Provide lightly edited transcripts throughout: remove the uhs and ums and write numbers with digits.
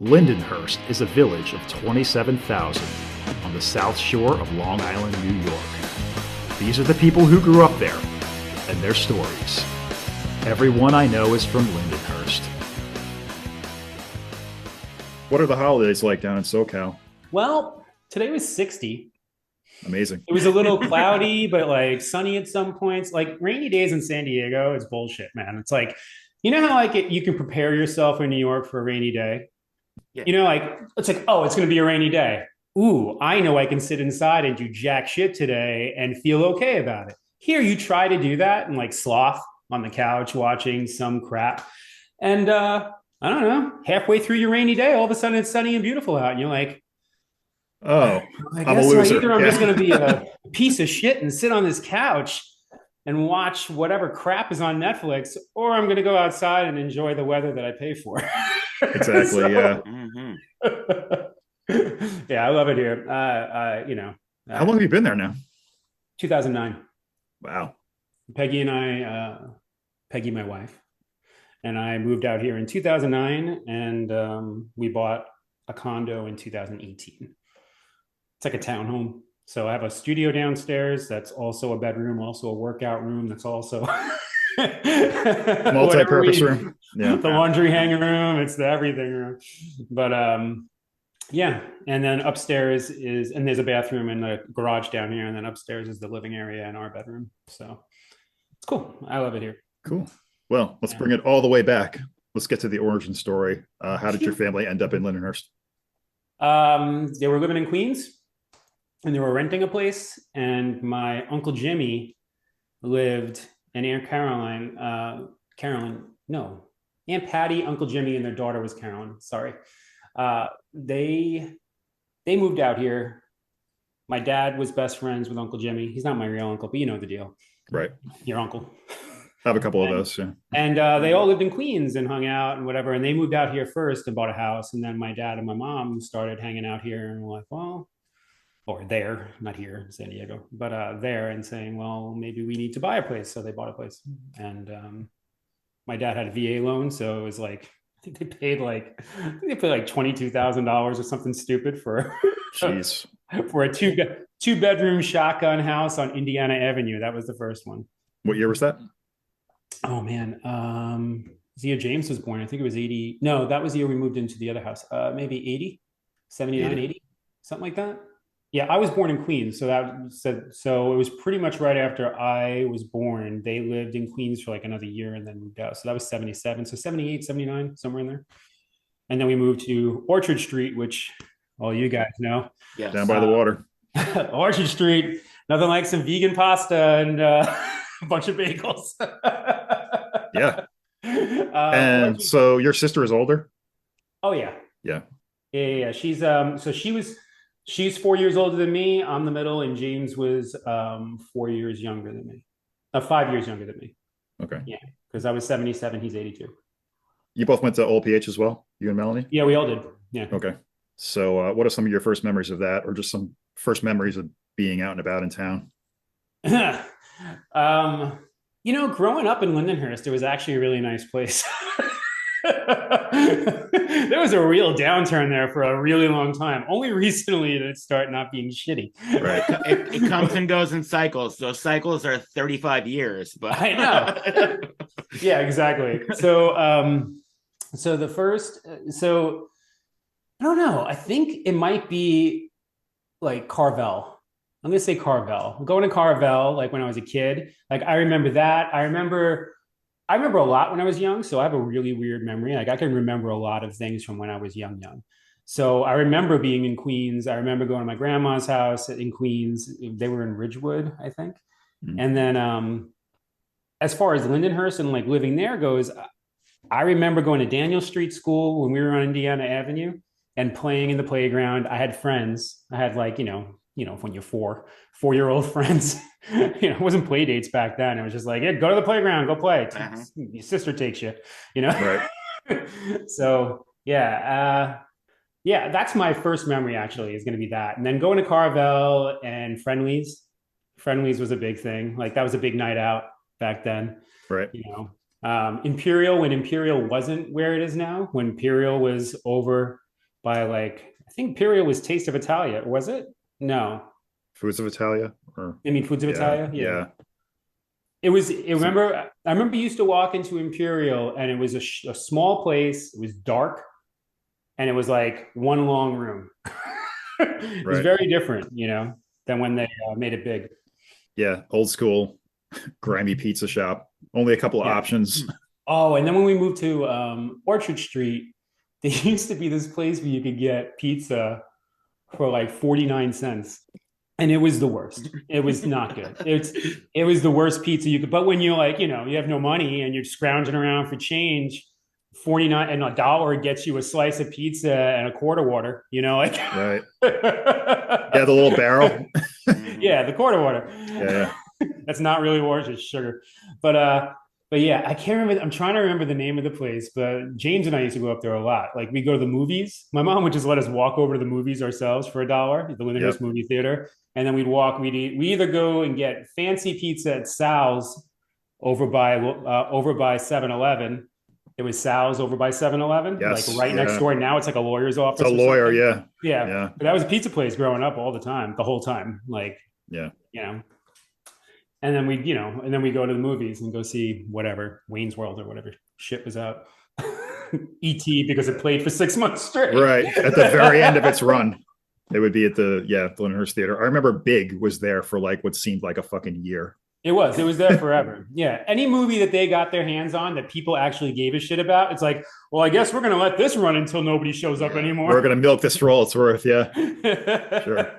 Lindenhurst is a village of 27,000 on the south shore of Long Island, New York. These are the people who grew up there and their stories. Everyone I know is from Lindenhurst. What are the holidays like down in SoCal? Well, today was 60. Amazing. It was a little cloudy, but like sunny at some points. Like rainy days in San Diego is bullshit, man. It's like, you know how like you can prepare yourself in New York for a rainy day? Yeah. You know, like it's like, oh, it's going to be a rainy day. Ooh, I know I can sit inside and do jack shit today and feel okay about it. Here, you try to do that and like sloth on the couch watching some crap. And I don't know, halfway through your rainy day, all of a sudden it's sunny and beautiful out. And you're like, Oh, I I'm a guess loser. either I'm Yeah. just going to be a piece of shit and sit on this couch and watch whatever crap is on Netflix, or I'm going to go outside and enjoy the weather that I pay for. Exactly. So- Yeah. Yeah, I love it here. How long have you been there now? 2009. Wow. Peggy, my wife, and I moved out here in 2009, and we bought a condo in 2018. It's like a townhome. So I have a studio downstairs that's also a bedroom, also a workout room that's also Multi-purpose room. Yeah. The laundry hanger room, it's the everything room. But yeah, and then upstairs and there's a bathroom and a garage down here, and then upstairs is the living area and our bedroom. So it's cool. I love it here. Cool. Well, let's bring it all the way back. Let's get to the origin story. How did your family end up in Lindenhurst? They were living in Queens and they were renting a place, and my Uncle Jimmy lived, and Aunt Patty, Uncle Jimmy, and their daughter was Carolyn. Sorry. They moved out here. My dad was best friends with Uncle Jimmy. He's not my real uncle, but you know the deal. Right. Your uncle. I have a couple of those. Yeah. And they all lived in Queens and hung out and whatever. And they moved out here first and bought a house. And then my dad and my mom started hanging out here and were like, well, or there, not here in San Diego, but there, and saying, well, maybe we need to buy a place. So they bought a place. And my dad had a VA loan. So it was like, I think they paid like $22,000 or something stupid for Jeez. for a two bedroom shotgun house on Indiana Avenue. That was the first one. What year was that? Oh man, the year James was born. I think it was 80. No, that was the year we moved into the other house. Maybe 80, 79, 80, something like that. Yeah, I was born in Queens, so it was pretty much right after I was born. They lived in Queens for like another year and then moved out. So that was 77. So 78, 79, somewhere in there. And then we moved to Orchard Street, which all you guys know. Yes. Down by the water. Orchard Street, nothing like some vegan pasta and a bunch of bagels. Yeah. And so your sister is older? Oh yeah. Yeah. Yeah. She's 4 years older than me. I'm the middle, and James was 4 years younger than me. 5 years younger than me. Okay. Yeah, because I was 77, he's 82. You both went to Old PH as well, you and Melanie? Yeah, we all did. Yeah. Okay. So what are some of your first memories of that, or just some first memories of being out and about in town? Growing up in Lindenhurst, it was actually a really nice place. There was a real downturn there for a really long time. Only recently did it start not being shitty. Right. It comes and goes in cycles. Those cycles are 35 years, but I know. Yeah, exactly. So I don't know. I think it might be like Carvel. I'm going to say Carvel. Going to Carvel, like when I was a kid, like I remember that. I remember a lot when I was young. So I have a really weird memory. Like I can remember a lot of things from when I was young. So I remember being in Queens. I remember going to my grandma's house in Queens. They were in Ridgewood, I think. Mm-hmm. And then as far as Lindenhurst and like living there goes, I remember going to Daniel Street School when we were on Indiana Avenue and playing in the playground. I had friends. I had like, when you're 4-year-old friends, it wasn't play dates back then. It was just like, yeah, go to the playground, go play. Your sister takes you, Right. So yeah, that's my first memory actually is going to be that. And then going to Carvel and Friendlies was a big thing. Like that was a big night out back then. Right. Imperial, when Imperial wasn't where it is now, when Imperial was over by like, I think Imperial was Taste of Italia. Was it? No. Foods of Italia? Foods of Italia? Yeah. It was, I remember you used to walk into Imperial and it was a small place. It was dark and it was like one long room. It was very different, than when they made it big. Yeah. Old school, grimy pizza shop. Only a couple of options. Oh, and then when we moved to Orchard Street, there used to be this place where you could get pizza for like 49 cents. And it was the worst. It was not good. It was the worst pizza you could. But when you're like, you have no money and you're scrounging around for change, 49 and $1 gets you a slice of pizza and a quart of water. Like right. Yeah, the little barrel. Yeah, the quart of water. Yeah. That's not really water, it's sugar. But yeah, I can't remember. I'm trying to remember the name of the place, but James and I used to go up there a lot. Like we go to the movies. My mom would just let us walk over to the movies ourselves for $1 at the Lindenhurst movie theater. And then we'd walk, we either go and get fancy pizza at Sal's over by 7-Eleven. It was Sal's over by 7-Eleven, like right next door. Now it's like a lawyer's office. It's a lawyer, yeah. But that was a pizza place growing up all the time, the whole time. Like, and then we go to the movies and go see whatever, Wayne's World or whatever shit was out. E.T. because it played for 6 months straight. Right. At the very end of its run. It would be at the Lindenhurst Theater. I remember Big was there for like what seemed like a fucking year. It was there forever. Yeah. Any movie that they got their hands on that people actually gave a shit about, it's like, well, I guess we're going to let this run until nobody shows up anymore. We're going to milk this for all it's worth. Yeah. Sure.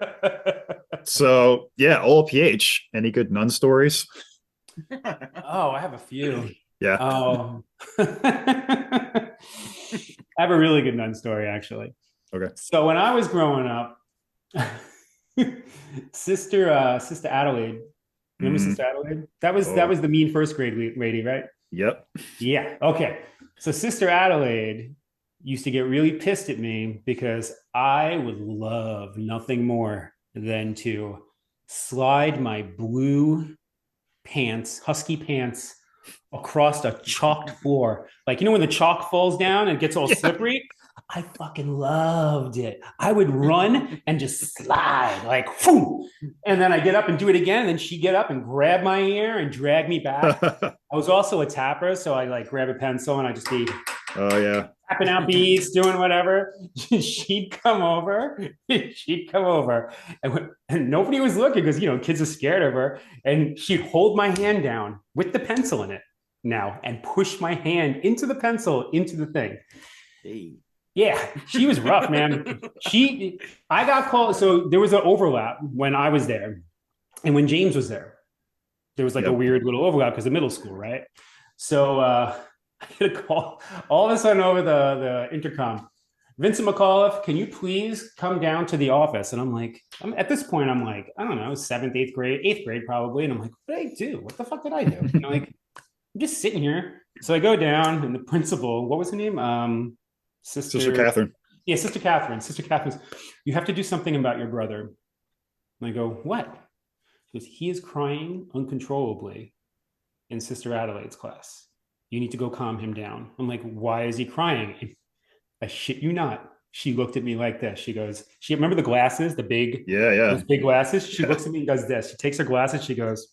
So yeah, OLPH. Any good nun stories? Oh, I have a few. Yeah. I have a really good nun story, actually. Okay. So when I was growing up, Sister Adelaide. Remember Sister Adelaide? That was the mean first grade lady, right? Yep. Yeah. Okay. So Sister Adelaide used to get really pissed at me because I would love nothing more than to slide my blue pants, husky pants, across a chalked floor. Like, when the chalk falls down and it gets all slippery? I fucking loved it. I would run and just slide like, whoo! And then I get up and do it again. And then she'd get up and grab my ear and drag me back. I was also a tapper. So I like grab a pencil and I just be tapping out beats, doing whatever. She'd come over. And nobody was looking because, kids are scared of her. And she'd hold my hand down with the pencil in it now and push my hand into the pencil, into the thing. Hey. Yeah, she was rough, man. I got called. So there was an overlap when I was there and when James was there. There was like a weird little overlap because of middle school, right? So I get a call all of a sudden over the intercom. Vincent McAuliffe, can you please come down to the office? And I'm like, at this point, I'm like, I don't know, 7th, 8th grade, 8th grade probably. And I'm like, what did I do? What the fuck did I do? I'm just sitting here. So I go down and the principal, what was her name? Sister Catherine. Yeah, Sister Catherine. Sister Catherine's, you have to do something about your brother. And I go, what? She goes, he is crying uncontrollably in Sister Adelaide's class. You need to go calm him down. I'm like, why is he crying? And I shit you not. She looked at me like this. She goes, remember the glasses, the big, those big glasses? She looks at me and does this. She takes her glasses, she goes,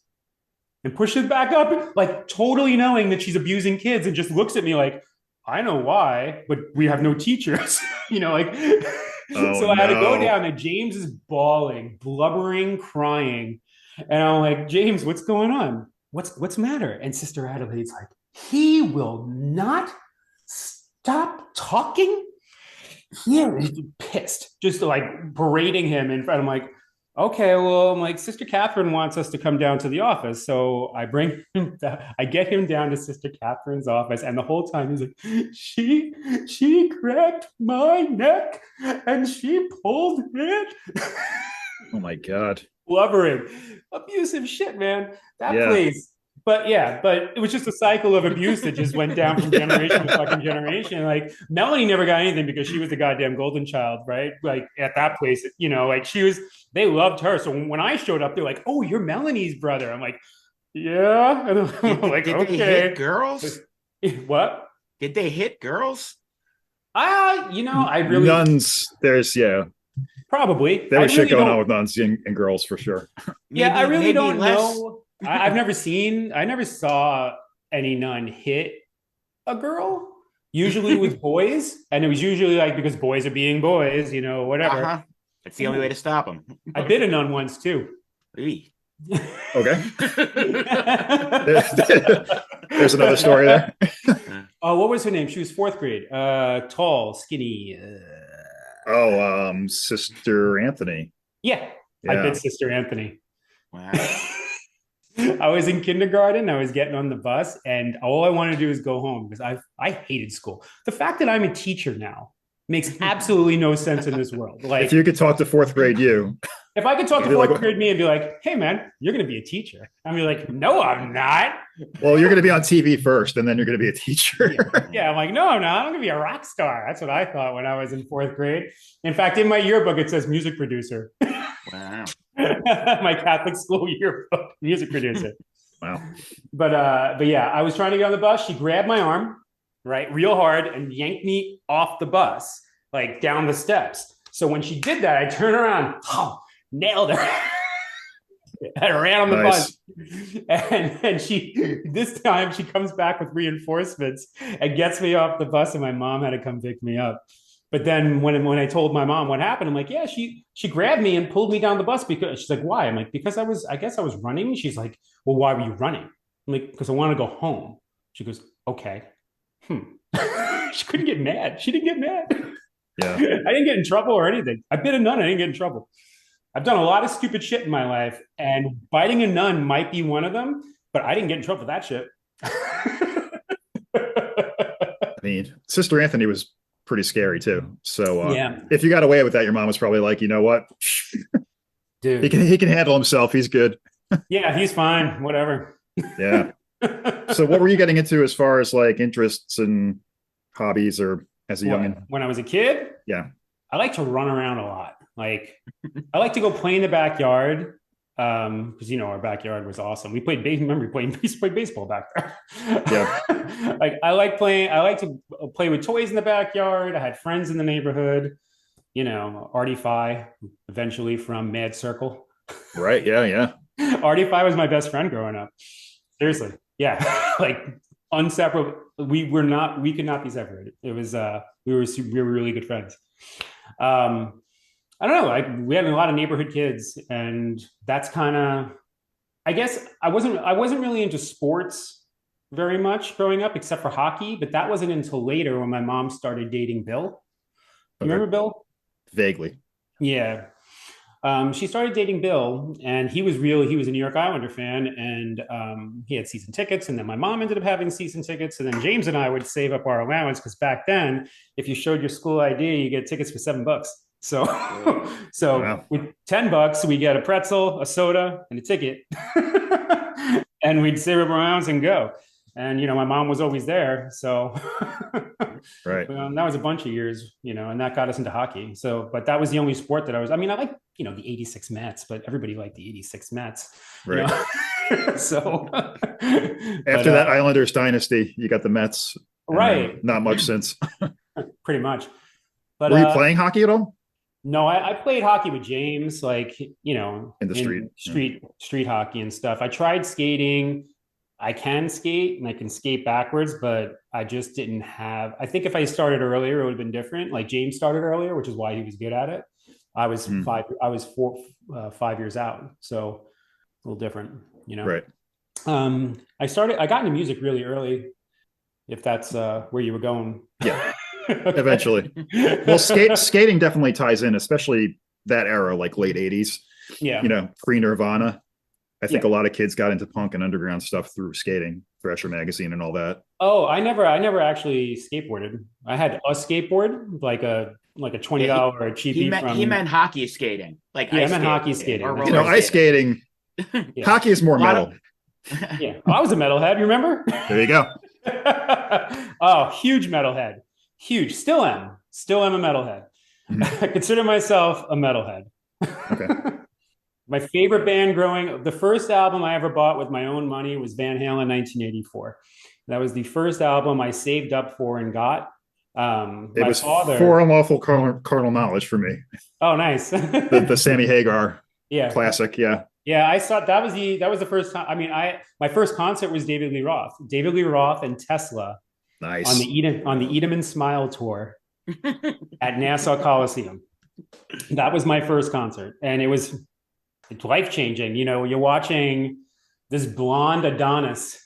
and pushes back up, like totally knowing that she's abusing kids and just looks at me like, I know why, but we have no teachers, so I had to go down and James is bawling, blubbering, crying. And I'm like, James, what's going on? What's the matter? And Sister Adelaide's like, he will not stop talking. Yeah, he's pissed, just like berating him in front. I'm like, okay, well, I'm like, Sister Catherine wants us to come down to the office. So I bring him down, I get him down to Sister Catherine's office. And the whole time he's like, she grabbed my neck and she pulled it. Oh my God. Blubbering. Abusive shit, man. That place. But it was just a cycle of abuse that just went down from generation to fucking generation. Like Melanie never got anything because she was the goddamn golden child, right? Like at that place, they loved her. So when I showed up, they're like, "Oh, you're Melanie's brother." I'm like, "Yeah." And I'm like, did okay. they hit girls? What? Did they hit girls? I really Nuns, there's probably. there I was shit really going on don't. with nuns and girls for sure. Yeah, I really maybe don't less. know. I never saw any nun hit a girl. Usually with boys, and it was usually like because boys are being boys, whatever. Uh-huh. That's the only way to stop them. I bit a nun once too. Okay. There's another story there. Oh, what was her name? She was fourth grade. Tall, skinny. Sister Anthony. Yeah, I bit Sister Anthony. Wow. I was in kindergarten. I was getting on the bus, and all I wanted to do is go home because I hated school. The fact that I'm a teacher now makes absolutely no sense in this world. Like, if you could talk to fourth grade you, if I could talk to fourth grade me and be like, "Hey, man, you're going to be a teacher," I'd be like, "No, I'm not." Well, you're going to be on TV first, and then you're going to be a teacher. Yeah, I'm like, "No, I'm not. I'm going to be a rock star." That's what I thought when I was in fourth grade. In fact, in my yearbook, it says music producer. Wow. My Catholic school yearbook, music producer. Wow. But yeah, I was trying to get on the bus. She grabbed my arm, right, real hard, and yanked me off the bus, like down the steps. So when she did that, I turned around, nailed her. I ran on the bus, and this time she comes back with reinforcements and gets me off the bus, and my mom had to come pick me up. But then when I told my mom what happened, I'm like, yeah, she grabbed me and pulled me down the bus because she's like, why? I'm like, because I guess I was running. She's like, well, why were you running? I'm like, because I want to go home. She goes, okay. She couldn't get mad. She didn't get mad. Yeah. I didn't get in trouble or anything. I bit a nun. I didn't get in trouble. I've done a lot of stupid shit in my life, and biting a nun might be one of them, but I didn't get in trouble for that shit. I mean, Sister Anthony was pretty scary too. So yeah, if you got away with that, your mom was probably like, you know what, dude, he can handle himself. He's good. Yeah, he's fine. Whatever. Yeah. So what were you getting into as far as like interests and hobbies, or as a youngin? When I was a kid? Yeah. I like to run around a lot. Like, I like to go play in the backyard. Because our backyard was awesome. We played baseball back there. Yeah. Like I like to play with toys in the backyard. I had friends in the neighborhood, Artie Fi, eventually from Mad Circle. Right. Yeah. Artie Fi was my best friend growing up. Seriously. Yeah. Like inseparable. We could not be separated. It was we were really good friends. I don't know. We had a lot of neighborhood kids, and that's kind of. I guess I wasn't really into sports very much growing up, except for hockey. But that wasn't until later when my mom started dating Bill. You remember Bill? Vaguely. Yeah. She started dating Bill, and he was a New York Islander fan, and he had season tickets. And then my mom ended up having season tickets, and then James and I would save up our allowance because back then, if you showed your school ID, you get tickets for $7. So wow. With $10, we get a pretzel, a soda, and a ticket, and we'd save up our allowance and go. And my mom was always there, so right. That was a bunch of years, and that got us into hockey. So, but that was the only sport that I like, the '86 Mets, but everybody liked the '86 Mets, right? So after that Islanders dynasty, you got the Mets, right? Not much since, pretty much. But were you playing hockey at all? No, I played hockey with James, like in the street hockey and stuff. I tried skating. I can skate and I can skate backwards, but I just didn't have. I think if I started earlier, it would have been different. Like James started earlier, which is why he was good at it. I was 5 years out, so a little different, Right. I got into music really early. If that's where you were going. Yeah. Eventually. Well, skating definitely ties in, especially that era, like late 80s. Yeah. Pre-Nirvana. I think a lot of kids got into punk and underground stuff through skating, Thrasher magazine and all that. Oh, I never actually skateboarded. I had a skateboard, like a $20 cheapie. He meant hockey skating. Like I meant hockey skating. Ice skating. Yeah. Hockey is more metal. Yeah. I was a metalhead, you remember? There you go. Oh, huge metalhead. Huge. Still am a metalhead. I consider myself a metalhead. Okay. My favorite band the first album I ever bought with my own money was Van Halen 1984. That was the first album I saved up for and got. It My was father. for unlawful carnal knowledge for me. Oh, nice. The Sammy Hagar Yeah. classic. Yeah. Yeah, I saw that was the first time. I mean, my first concert was David Lee Roth. David Lee Roth and Tesla Nice. on the Eat 'em and Smile tour at Nassau Coliseum. That was my first concert, and it's life changing. You know, you're watching this blonde Adonis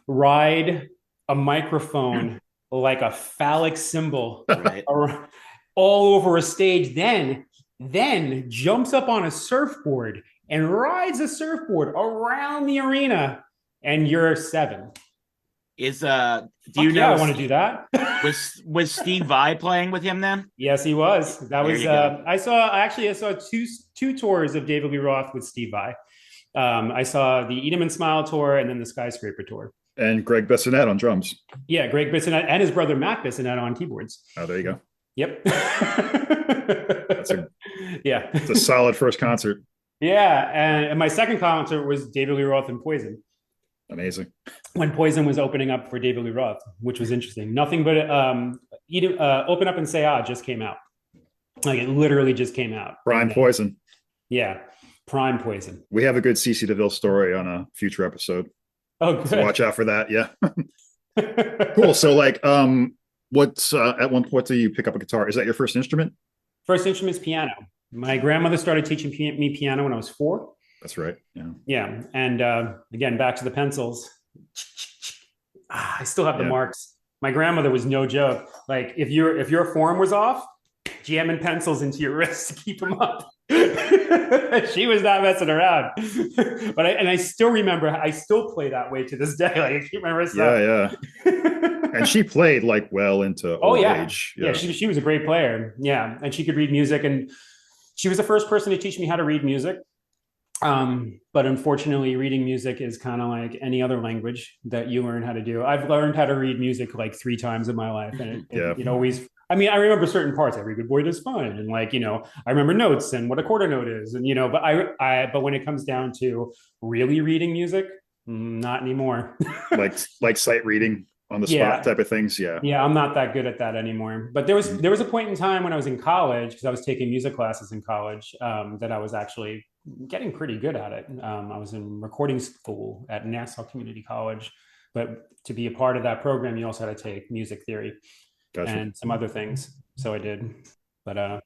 ride a microphone like a phallic symbol Right. all over a stage. Then jumps up on a surfboard and rides a surfboard around the arena, and you're 7. Is do Fuck you yeah, know I want to do that. was Steve Vai playing with him then? Yes, he was. That There was you go. I saw two tours of David Lee Roth with Steve Vai. I saw the Eat 'em and Smile tour and then the Skyscraper tour. And Greg Bissonette on drums. Yeah, Greg Bissonette and his brother Matt Bissonette on keyboards. Oh, there you go. Yep. Yeah. It's a solid first concert. Yeah, and my second concert was David Lee Roth and Poison. Amazing. When Poison was opening up for David Lee Roth, which was interesting. Nothing but Open Up and Say Ah just came out. Like it literally just came out. Prime Poison. Yeah, Prime Poison. We have a good CC DeVille story on a future episode. Oh, good. So watch out for that. Yeah. Cool. So like, what do you pick up a guitar? Is that your first instrument? First instrument is piano. My grandmother started teaching me piano when I was 4. That's right. Yeah. Yeah. And again, back to the pencils. I still have the marks. My grandmother was no joke. Like if your form was off, jamming pencils into your wrists to keep them up. She was not messing around. But I still remember, I still play that way to this day. Like I keep my wrists up. Yeah. And she played like well into old age. Yeah, she was a great player. Yeah. And she could read music, and she was the first person to teach me how to read music. But unfortunately, reading music is kind of like any other language that you learn how to do. I've learned how to read music like 3 times in my life, and it always. I mean, I remember certain parts. Every good boy does fine, and like I remember notes and what a quarter note is, and but when it comes down to really reading music, not anymore. like sight reading on the spot type of things. Yeah, I'm not that good at that anymore. But there was a point in time when I was in college, because I was taking music classes in college, that I was actually getting pretty good at it. I was in recording school at Nassau Community College, but to be a part of that program, you also had to take music theory. Gotcha. And some other things. So I did, but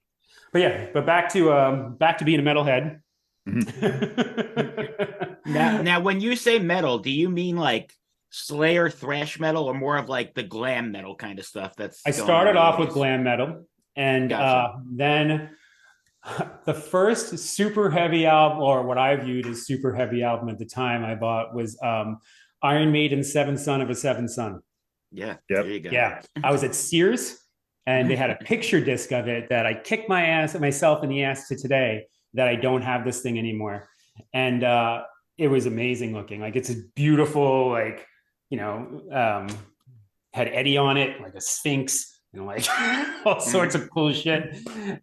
back to being a metalhead. Mm-hmm. now, when you say metal, do you mean like Slayer thrash metal, or more of like the glam metal kind of stuff? I started off with glam metal, and Gotcha. then the first super heavy album, or what I viewed as super heavy album at the time, I bought was Iron Maiden's Seventh Son of a Seventh Son. Yeah. There you go. Yeah. I was at Sears, and they had a picture disc of it that I kicked myself in the ass to today that I don't have this thing anymore. And it was amazing looking. Like it's a beautiful, like, had Eddie on it, like a Sphinx, like all sorts of cool shit.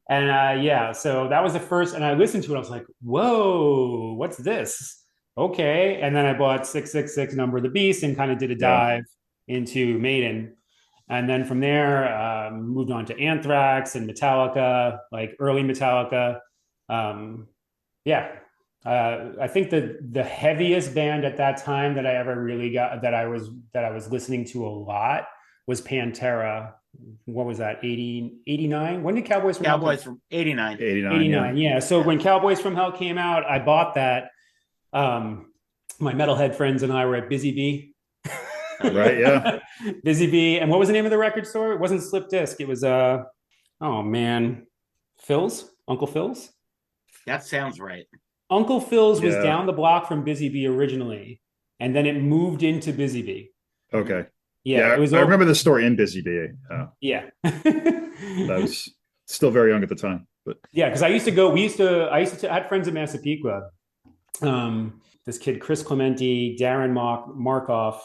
And so that was the first, and I listened to it. I was like, whoa, what's this? Okay. And then I bought 666 Number of the Beast and kind of did a dive into Maiden. And then from there, moved on to Anthrax and Metallica, like early Metallica. I think the heaviest band at that time that I ever really got, that I was listening to a lot, was Pantera. What was that? 89? When did Cowboys from Hell? From 89. 89. Yeah. So when Cowboys from Hell came out, I bought that. My metalhead friends and I were at Busy Bee. Right. Yeah. Busy Bee. And what was the name of the record store? It wasn't Slip Disc. It was Phil's, Uncle Phil's. That sounds right. Uncle Phil's was down the block from Busy Bee originally, and then it moved into Busy Bee. Okay. Yeah, it was. I remember the story in Busy Bee. Yeah. I was still very young at the time, but yeah, because I had friends in Massapequa. This kid, Chris Clementi, Darren Markoff,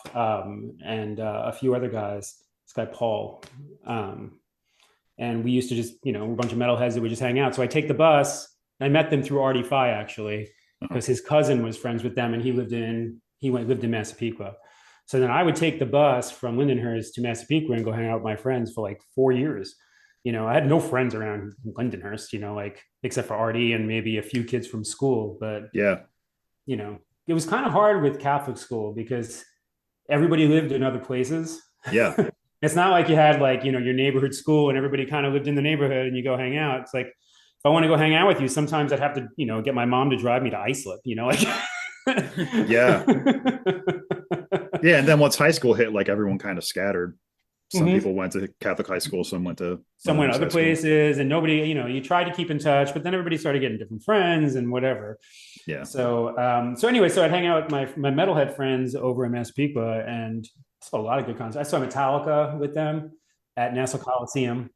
and a few other guys. This guy, Paul. And we used to just, a bunch of metalheads that would just hang out. So I take the bus. I met them through Artie Fye, actually, because his cousin was friends with them, and he lived in Massapequa. So then I would take the bus from Lindenhurst to Massapequa and go hang out with my friends for like 4 years. I had no friends around Lindenhurst, like except for Artie and maybe a few kids from school. But Yeah. It was kind of hard with Catholic school because everybody lived in other places. Yeah. It's not like you had like, your neighborhood school and everybody kind of lived in the neighborhood and you go hang out. It's like, if I want to go hang out with you, sometimes I'd have to, get my mom to drive me to Islip, like. Yeah. Yeah. And then once high school hit, like everyone kind of scattered. Some people went to Catholic high school, some went to other places, and nobody, you tried to keep in touch, but then everybody started getting different friends and whatever. Yeah. So anyway, so I'd hang out with my metalhead friends over in Massapequa, and saw a lot of good concerts. I saw Metallica with them at Nassau Coliseum.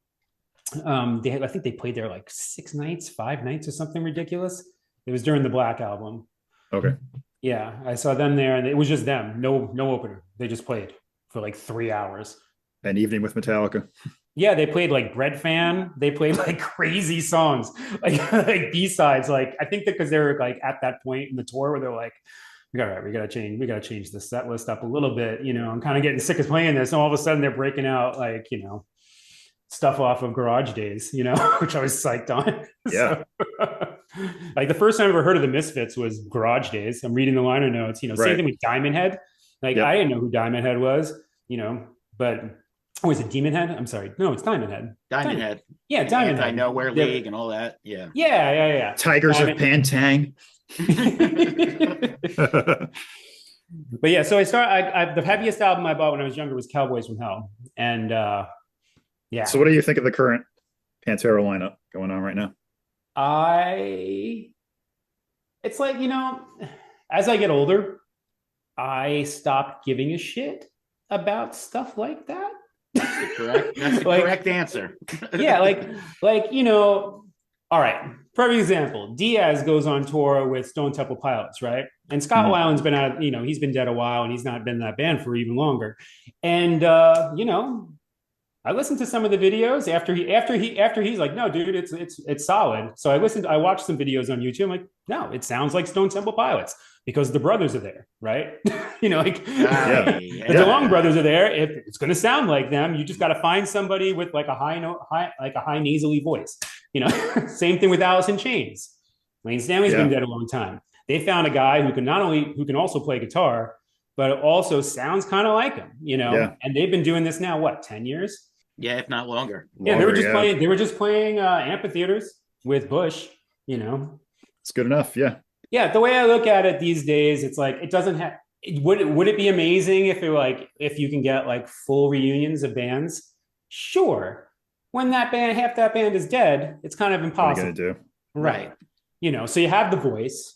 I think they played there like 5 nights or something ridiculous. It was during the Black album. Okay. Yeah, I saw them there, and it was just them, no opener. They just played for like 3 hours. An evening with Metallica. Yeah, they played like Bread Fan. They played like crazy songs, like B-sides. Like I think that because they were like at that point in the tour where they're like, we gotta change the set list up a little bit. I'm kind of getting sick of playing this. And all of a sudden they're breaking out like, stuff off of Garage Days, which I was psyched on. Yeah. Like the first time I ever heard of the Misfits was Garage Days. I'm reading the liner notes, same thing with Diamond Head. Like I didn't know who Diamond Head was, but is it Demon Head? I'm sorry. No, it's Diamond Head. Diamond Head. Yeah, Diamond Head. I know where League and all that. Yeah. Yeah. Tigers of Pantang. But yeah, so the heaviest album I bought when I was younger was Cowboys from Hell. And yeah. So what do you think of the current Pantera lineup going on right now? It's like, as I get older, I stopped giving a shit about stuff like that. That's the correct answer. Yeah, all right. Perfect example. Diaz goes on tour with Stone Temple Pilots, right? And Scott Weiland's been out, he's been dead a while and he's not been in that band for even longer. And I listened to some of the videos after he's like, no, dude, it's solid. So I watched some videos on YouTube. I'm like, no, it sounds like Stone Temple Pilots because the brothers are there, right? The DeLonge brothers are there. If it's going to sound like them, you just got to find somebody with like a high nasally voice. Same thing with Alice in Chains. Lane Stanley's been dead a long time. They found a guy who can also play guitar, but also sounds kind of like him, And they've been doing this now, 10 years? Yeah, if not longer. Yeah, they were just playing amphitheaters with Bush, It's good enough, yeah. Yeah, the way I look at it these days, it's like it doesn't have. Would it be amazing if you can get like full reunions of bands? Sure. When half that band is dead, it's kind of impossible. What are you gonna do? Right. So you have the voice,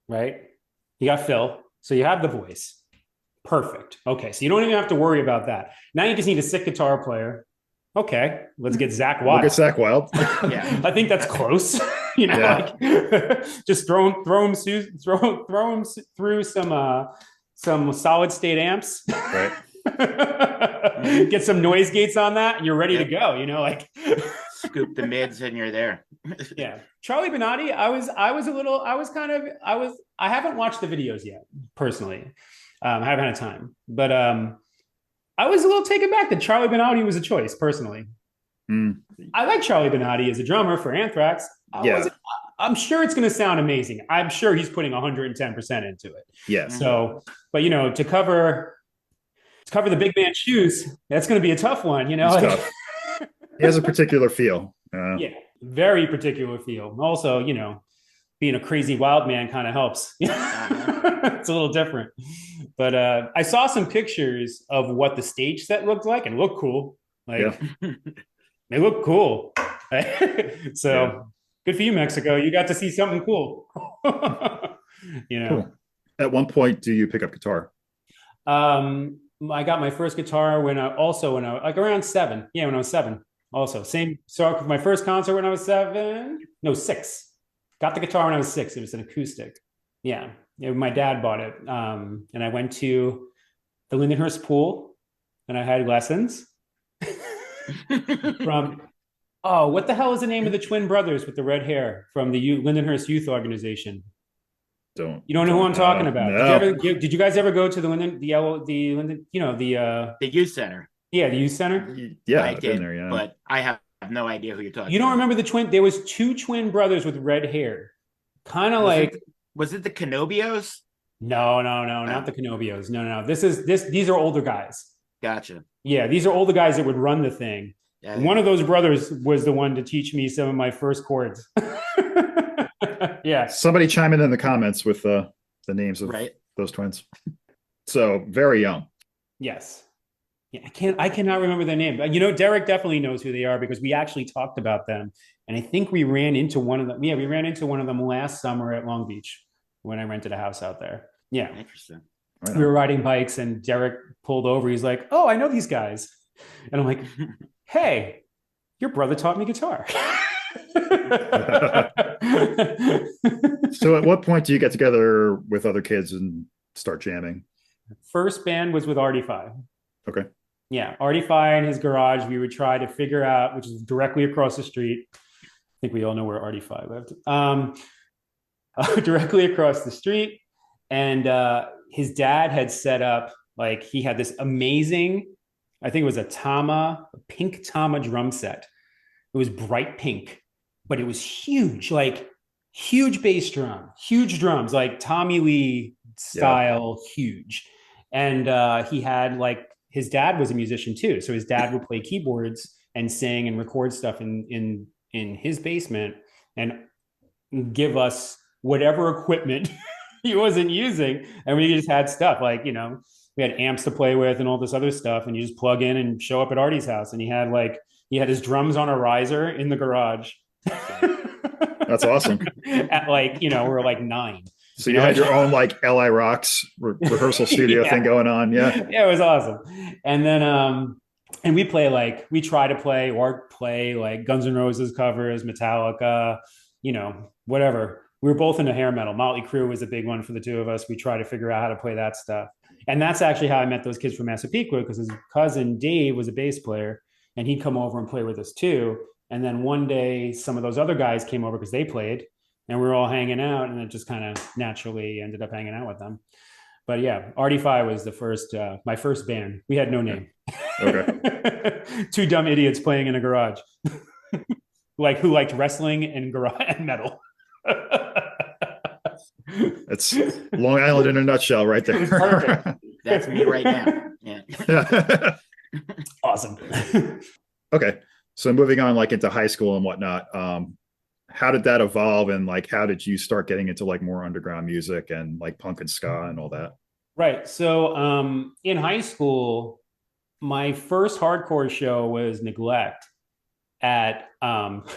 right? You got Phil, so you have the voice. Perfect. Okay, so you don't even have to worry about that. Now you just need a sick guitar player. Okay, let's get Zakk Wylde. We'll get Zakk Wylde. Yeah, I think that's close. Just throw him through some solid state amps. Right. Get some noise gates on that, and you're ready to go. Scoop the mids, and you're there. Yeah, Charlie Benatti. I haven't watched the videos yet personally. I haven't had time, but I was a little taken back that Charlie Benatti was a choice personally. I like Charlie Benatti as a drummer for Anthrax. I'm sure it's going to sound amazing. I'm sure he's putting 110% into it. Yeah. So, but to cover the big man's shoes, that's going to be a tough one. Tough. He has a particular feel. Yeah, very particular feel. Also, being a crazy wild man kind of helps. It's a little different. But I saw some pictures of what the stage set looked like and it looked cool. They look cool. So good for you, Mexico. You got to see something cool. Cool. At one point, do you pick up guitar? I got my first guitar when I was around 7. Yeah, when I was 7. Also, so my first concert when I was 6. Got the guitar when I was 6. It was an acoustic. Yeah. My dad bought it. And I went to the Lindenhurst pool and I had lessons from, what the hell is the name of the twin brothers with the red hair from the Lindenhurst Youth Organization? You don't know who I'm talking about. No. Did you guys ever go to the Linden, The youth center. Yeah, the youth center? Yeah, I I've did, been there, yeah. but I have no idea who you're talking You don't about. remember the twin? There was two twin brothers with red hair. Kind of like was it the Canobios? No, not the Canobios. No. These are older guys. Gotcha. Yeah, these are older guys that would run the thing. Yeah. One of those brothers was the one to teach me some of my first chords. Yeah. Somebody chime in the comments with the names of those twins. So very young. Yes. Yeah, I cannot remember their name. Derek definitely knows who they are because we actually talked about them. And I think we ran into one of them. Yeah, we ran into one of them last summer at Long Beach when I rented a house out there. Yeah. Interesting. Right, we were riding bikes and Derek pulled over. He's like, "Oh, I know these guys." And I'm like, "Hey, your brother taught me guitar." So at what point do you get together with other kids and start jamming? First band was with Artie-Fi. Okay. Yeah, Artie-Fi in his garage. We would try to figure out, which is directly across the street. I think we all know where Artie-Fi lived. Directly across the street. And his dad had set up, like, he had this amazing, I think it was a pink Tama drum set. It was bright pink, but it was huge, like huge bass drum, huge drums, like Tommy Lee style, huge. And he had, like, his dad was a musician too. So his dad would play keyboards and sing and record stuff in his basement and give us whatever equipment he wasn't using. And we just had stuff like, we had amps to play with and all this other stuff. And you just plug in and show up at Artie's house. And he had his drums on a riser in the garage. That's awesome. At we were like 9. So you had your own like LI Rocks rehearsal studio thing going on. Yeah. Yeah, it was awesome. And then, and we try to play like Guns N' Roses covers, Metallica, whatever. We were both into hair metal. Motley Crue was a big one for the two of us. We tried to figure out how to play that stuff. And that's actually how I met those kids from Massapequa, because his cousin Dave was a bass player and he'd come over and play with us too. And then one day some of those other guys came over because they played and we were all hanging out, and it just kind of naturally ended up hanging out with them. But yeah, Artie-Fi was my first band. We had no name. Okay. Two dumb idiots playing in a garage. Who liked wrestling and garage and metal. It's Long Island in a nutshell right there. Perfect. That's me right now. Yeah. Awesome. Okay. So moving on into high school and whatnot, how did that evolve, and how did you start getting into more underground music and punk and ska and all that? Right. So in high school, my first hardcore show was Neglect at what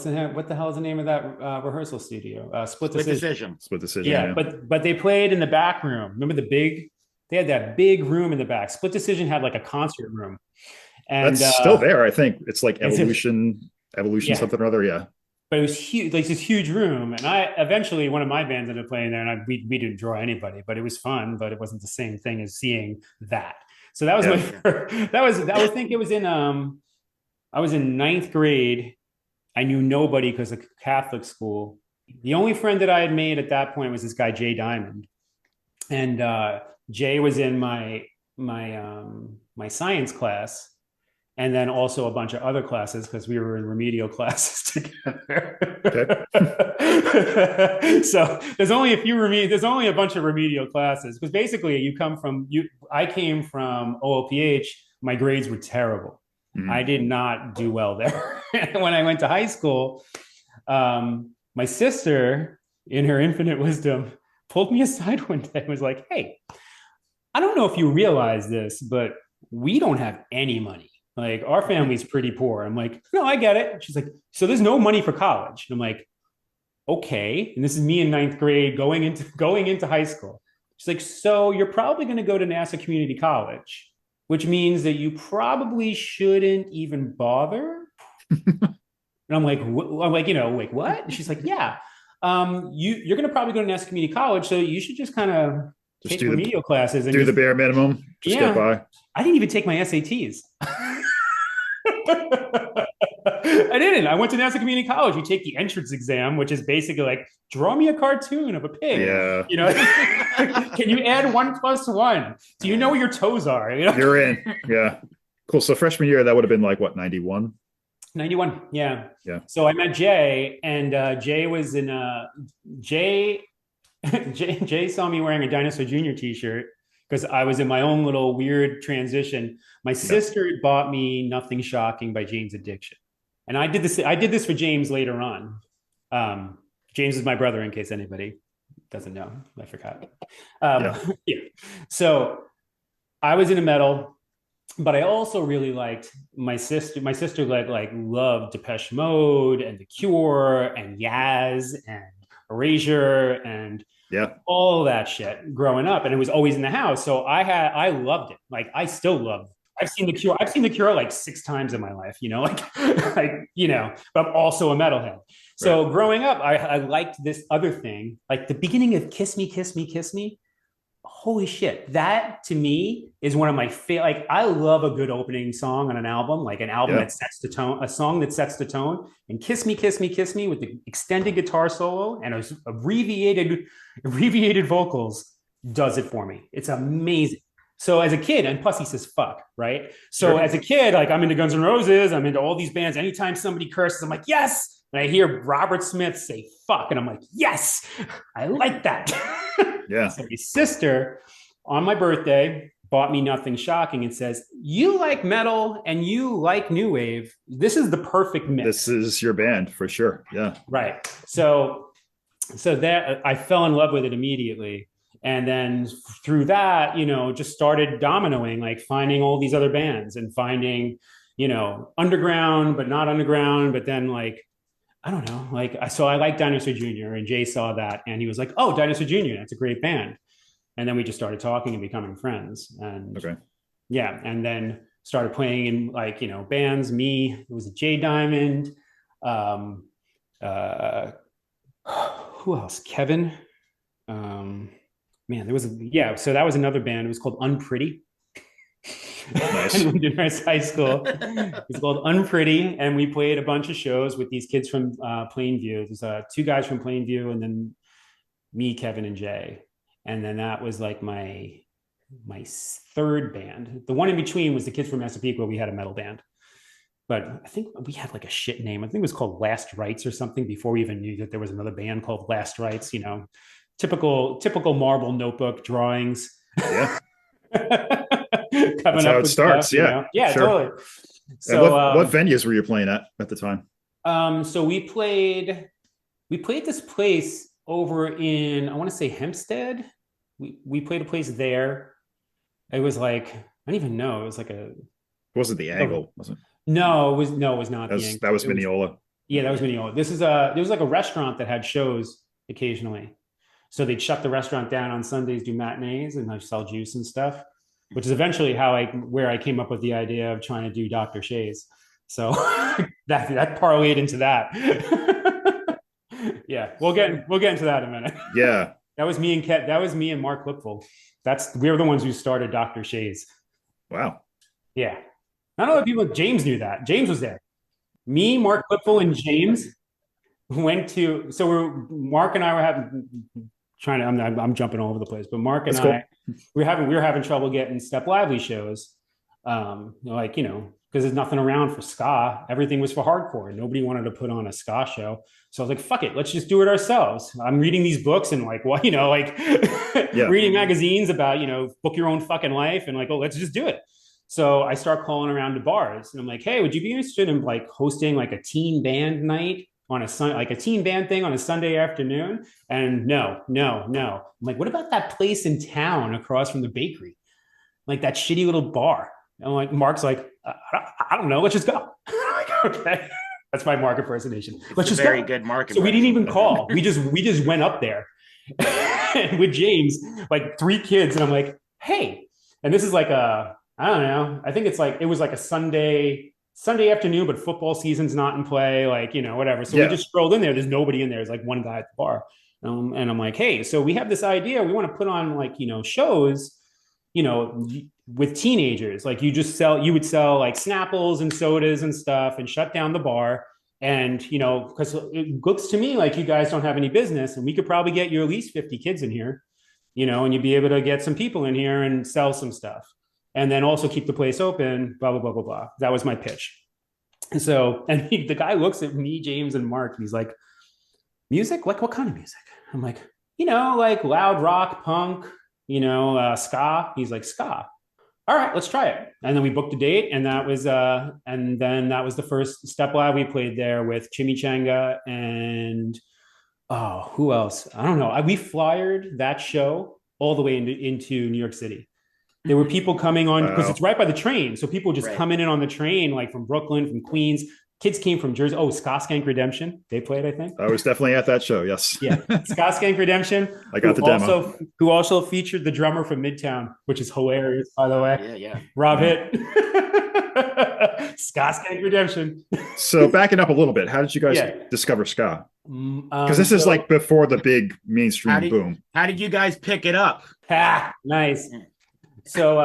the hell is the name of that rehearsal studio? Split Decision. Yeah, but they played in the back room. Remember they had that big room in the back. Split Decision had a concert room. And that's still there. I think it's Evolution something or other. Yeah. But it was huge, this huge room. And eventually one of my bands ended up playing there, and we didn't draw anybody, but it was fun, but it wasn't the same thing as seeing that. So that was my first, I think it was I was in 9th grade. I knew nobody because of Catholic school. The only friend that I had made at that point was this guy, Jay Diamond. And Jay was in my science class, and then also a bunch of other classes because we were in remedial classes together. Okay. So there's only a bunch of remedial classes, because basically I came from OLPH. My grades were terrible. Mm-hmm. I did not do well there. When I went to high school, my sister, in her infinite wisdom, pulled me aside one day and was like, "Hey, I don't know if you realize this, but we don't have any money. Our family's pretty poor." I'm like, "No, I get it." She's like, "So there's no money for college?" And I'm like, "Okay." And this is me in 9th grade going into high school. She's like, "So you're probably going to go to NASA Community College, which means that you probably shouldn't even bother." And I'm like, what? And she's like, "Yeah, you're going to probably go to NASA Community College, so you should just kind of take remedial classes and do the bare minimum. Just get by." I didn't even take my SATs. I didn't. I went to Nassau Community College. You take the entrance exam, which is basically like, draw me a cartoon of a pig. Yeah. You know, can you add 1 + 1? Do you know where your toes are? You know? You're in. Yeah. Cool. So freshman year, that would have been like what, 91? 91. Yeah. Yeah. So I met Jay, and Jay was in Jay. Jay saw me wearing a Dinosaur Jr. t-shirt because I was in my own little weird transition. My sister had bought me Nothing Shocking by James Addiction. And I did this for James later on. James is my brother, in case anybody doesn't know. I forgot. Yeah. So I was into metal, but I also really liked my sister. My sister loved Depeche Mode and The Cure and Yaz and Erasure and all that shit growing up, and it was always in the house. So I loved it. Like, I still love. I've seen The Cure. I've seen The Cure like 6 times in my life. You know, but I'm also a metalhead. So growing up, I liked this other thing, like the beginning of "Kiss Me, Kiss Me, Kiss Me." Holy shit, that to me is one of my favorite. Like, I love a good opening song on an album, like an album that sets the tone, a song that sets the tone. And "Kiss Me, Kiss Me, Kiss Me" with the extended guitar solo and abbreviated vocals does it for me. It's amazing. So as a kid, and plus he says fuck, right? So as a kid, like, I'm into Guns N' Roses, I'm into all these bands. Anytime somebody curses, I'm like, yes. And I hear Robert Smith say fuck, and I'm like, yes, I like that. Yeah. So my sister, on my birthday, bought me Nothing Shocking and says, you like metal and you like new wave. This is the perfect mix. This is your band for sure. Yeah. Right. So that I fell in love with it immediately. And then through that, just started dominoing, like finding all these other bands and finding, underground, but not underground. But then, like, I don't know, like, so I like Dinosaur Jr. and Jay saw that and he was like, oh, Dinosaur Jr., that's a great band. And then we just started talking and becoming friends. And and then started playing in, like, bands. It was a Jay Diamond. Who else? Kevin. Man, so that was another band. It was called Unpretty. Nice. In Lindenhurst High School. It's called Unpretty, and we played a bunch of shows with these kids from Plainview. There's 2 guys from Plainview, and then me, Kevin, and Jay. And then that was like my 3rd band. The one in between was the kids from Massapequa. We had a metal band, but I think we had like a shit name. I think it was called Last Rites or something before we even knew that there was another band called Last Rites. Typical Marble Notebook drawings. Yeah. Coming That's up how it with starts. Stuff, yeah. Sure. Totally. So what venues were you playing at the time? So we played this place over in, I want to say, Hempstead. We played a place there. It was like, I don't even know. It was like it wasn't the Angle, was it? No, it was not the Angle. That was Mineola. That was Mineola. There was like a restaurant that had shows occasionally. So they'd shut the restaurant down on Sundays, do matinees, and I'd sell juice and stuff, which is eventually where I came up with the idea of trying to do Dr. Shays. So that parlayed into that. Yeah, we'll get into that in a minute. Yeah. That was me and Mark Lipful. We were the ones who started Dr. Shays. Wow. Yeah. Not a lot of people. James knew that. James was there. Me, Mark Lipful, and James went to. So Mark and I were I'm jumping all over the place, but Mark and I, we were having trouble getting Step Lively shows, because there's nothing around for ska. Everything was for hardcore. Nobody wanted to put on a ska show. So I was like, fuck it, let's just do it ourselves. I'm reading these books and reading magazines about, book your own fucking life, and like, oh, let's just do it. So I start calling around to bars and I'm like, hey, would you be interested in like hosting like a teen band night on a teen band thing on a Sunday afternoon? And no. I'm like, what about that place in town across from the bakery? Like that shitty little bar. And like, Mark's like, I don't know. Let's just go. I'm like, okay. That's my Mark impersonation. Let's just very go. good Mark. So we didn't even call. We just went up there with James, like 3 kids. And I'm like, hey, and this is like I don't know. I think it was like a Sunday afternoon, but football season's not in play, whatever. So we just strolled in there. There's nobody in there. There's like one guy at the bar. And I'm like, hey, so we have this idea. We want to put on shows, with teenagers. Like you would sell like Snapples and sodas and stuff and shut down the bar. And, you know, because it looks to me like you guys don't have any business, and we could probably get you at least 50 kids in here, you know, and you'd be able to get some people in here and sell some stuff. And then also keep the place open, blah, blah, blah, blah, blah. That was my pitch. And so, the guy looks at me, James, and Mark, and he's like, music? Like, what kind of music? I'm like, you know, like loud rock, punk, you know, ska. He's like, ska. All right, let's try it. And then we booked a date, and that was the first Step Live we played there with Chimichanga and who else? I don't know. We flyered that show all the way into New York City. There were people coming on because it's right by the train, so people just coming in on the train, like from Brooklyn, from Queens. Kids came from Jersey. Oh, Ska Skank Redemption. They played, I think. I was definitely at that show. Yes. Yeah. Ska Skank Redemption. I got the demo. Who also featured the drummer from Midtown, which is hilarious, by the way. Yeah. Rob Hitt. Ska Skank Redemption. So backing up a little bit, how did you guys discover ska? Because this is like before the big mainstream boom. How did you guys pick it up? Nice. So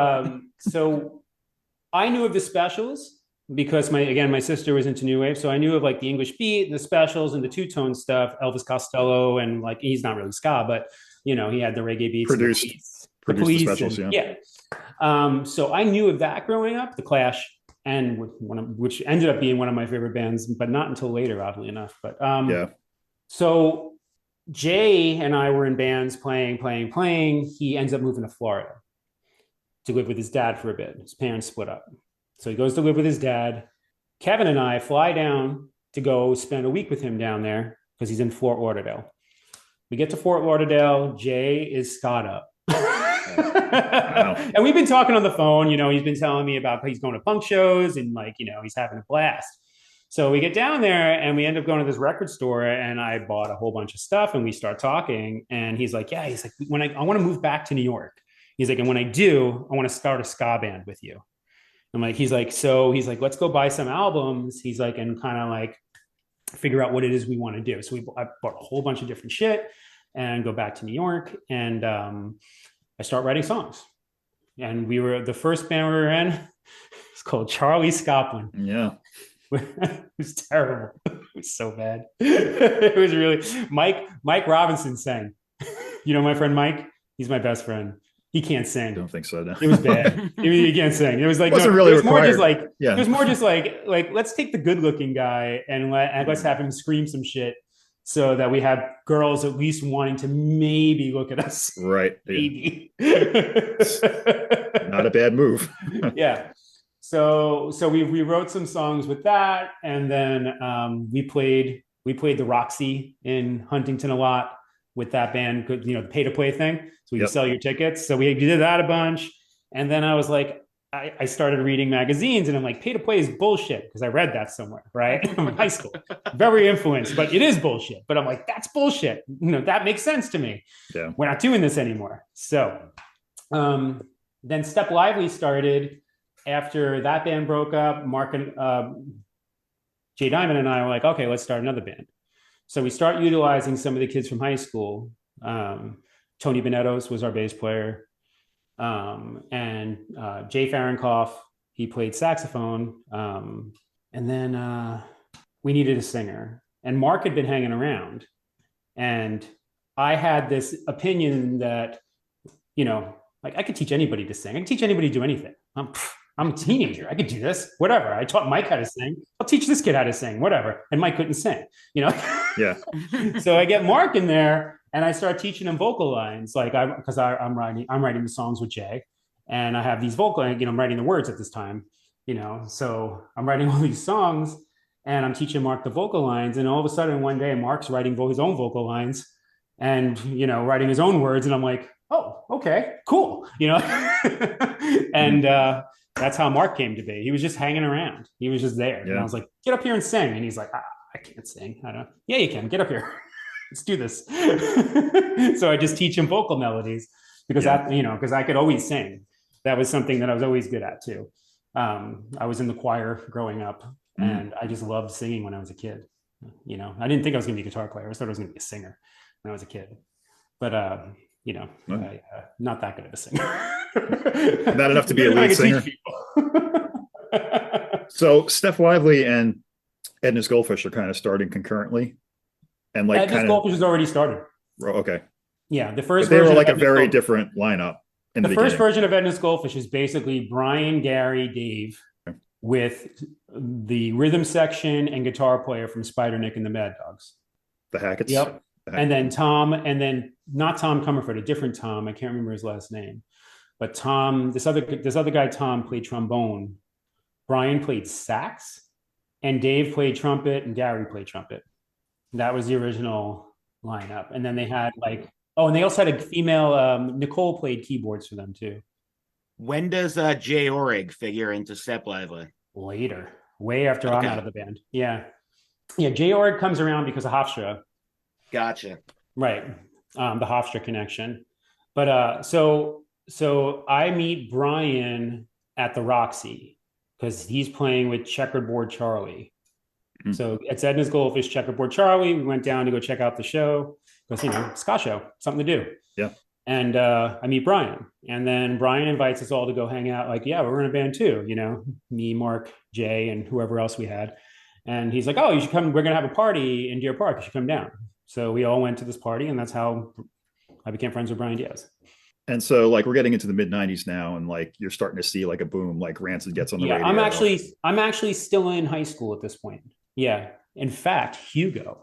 I knew of the Specials because my sister was into new wave, so I knew of like the English Beat, the Specials, and the two-tone stuff. Elvis Costello, and like he's not really ska, but you know he had the reggae beats. Produced the Specials, yeah. So I knew of that growing up, the Clash, and which ended up being one of my favorite bands, but not until later, oddly enough. But so Jay and I were in bands playing. He ends up moving to Florida to live with his dad for a bit. His parents split up. So he goes to live with his dad. Kevin and I fly down to go spend a week with him down there because he's in Fort Lauderdale. We get to Fort Lauderdale. Jay is scot up. Wow. And we've been talking on the phone. You know, he's been telling me about he's going to punk shows and like, you know, he's having a blast. So we get down there and we end up going to this record store, and I bought a whole bunch of stuff and we start talking. And he's like, he's like, when I want to move back to New York. He's like, and when I do, I want to start a ska band with you. I'm like, he's like, let's go buy some albums. He's like, and kind of like figure out what it is we want to do. So I bought a whole bunch of different shit and go back to New York. And I start writing songs. And the first band we were in, it's called Charlie Scoplin. Yeah. It was terrible. It was so bad. It was really, Mike Robinson sang. You know my friend Mike? He's my best friend. He can't sing. I don't think so. No. It was bad. He can't sing. It was like, it was more just like, it was more just like, let's take the good looking guy and let's have him scream some shit so that we have girls at least wanting to maybe look at us. Right. Maybe. Not a bad move. Yeah. So we wrote some songs with that. And then we played the Roxy in Huntington a lot with that band, you know, the pay to play thing. So we could sell your tickets. So we did that a bunch. And then I was like, I started reading magazines and I'm like, pay to play is bullshit. Because I read that somewhere, right? I'm in high school. Very influenced, but it is bullshit. But I'm like, that's bullshit. You know, that makes sense to me. Yeah. We're not doing this anymore. So then Step Lively started after that band broke up. Mark and Jay Diamond and I were like, okay, let's start another band. So we start utilizing some of the kids from high school. Tony Benettos was our bass player. And Jay Fahrenkoff, he played saxophone. And then we needed a singer. And Mark had been hanging around. And I had this opinion that, you know, like I could teach anybody to sing. I can teach anybody to do anything. I'm a teenager. I could do this, whatever. I taught Mike how to sing. I'll teach this kid how to sing, whatever. And Mike couldn't sing, you know? Yeah. So I get Mark in there and I start teaching him vocal lines. Like I'm writing the songs with Jay and I have these vocal, you know, I'm writing the words at this time, you know? So I'm writing all these songs and I'm teaching Mark the vocal lines. And all of a sudden one day Mark's writing his own vocal lines and, you know, writing his own words. And I'm like, oh, okay, cool. You know? And, that's how Mark came to be. He was just hanging around. He was just there. Yeah. And I was like, get up here and sing. And he's like, I can't sing. I don't. Yeah, you can. Get up here. Let's do this. So I just teach him vocal melodies because because I could always sing. That was something that I was always good at too. I was in the choir growing up and I just loved singing when I was a kid. You know, I didn't think I was going to be a guitar player. I thought I was going to be a singer when I was a kid. But not that good of a singer. Not enough to be a lead singer. So Steph Lively and Edna's Goldfish are kind of starting concurrently, and like Edna's Goldfish has already started. Okay. Yeah, the first. But they were like a very different lineup. The first version of Edna's Goldfish is basically Brian, Gary, Dave, with the rhythm section and guitar player from Spider Nick and the Mad Dogs. The Hacketts. Yep. And then Tom, and then not Tom Comerford, a different Tom. I can't remember his last name, but Tom. This other guy, Tom, played trombone. Brian played sax, and Dave played trumpet, and Gary played trumpet. That was the original lineup. And then they had and they also had a female. Nicole played keyboards for them too. When does Jay Orig figure into Step Lively? Later, way after I'm out of the band. Yeah. Jay Orig comes around because of Hofstra. Gotcha. Right. The Hofstra connection. But so I meet Brian at the Roxy because he's playing with Checkerboard Charlie. Mm-hmm. So it's Edna's Goldfish, Checkerboard Charlie. We went down to go check out the show because, ska show, something to do. Yeah. And I meet Brian. And then Brian invites us all to go hang out. We're in a band too, me, Mark, Jay, and whoever else we had. And he's like, oh, you should come. We're going to have a party in Deer Park. You should come down. So we all went to this party, and that's how I became friends with Brian Diaz. And so we're getting into the mid 90s now, and you're starting to see a boom, Rancid gets on the radio. I'm actually still in high school at this point. Yeah. In fact, Hugo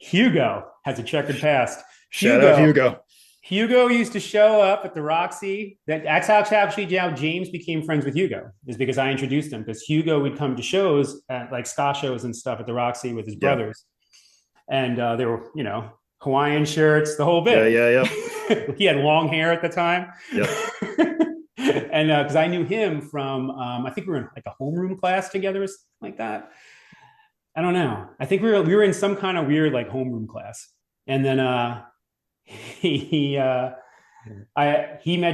has a checkered past. Shout out Hugo. Hugo used to show up at the Roxy. That's actually how James became friends with Hugo, is because I introduced him, because Hugo would come to shows at ska shows and stuff at the Roxy with his brothers. And they were, Hawaiian shirts, the whole bit. Yeah. He had long hair at the time. Yeah. And because I knew him from, I think we were in a homeroom class together or something like that. I don't know. I think we were in some kind of weird homeroom class. And then he met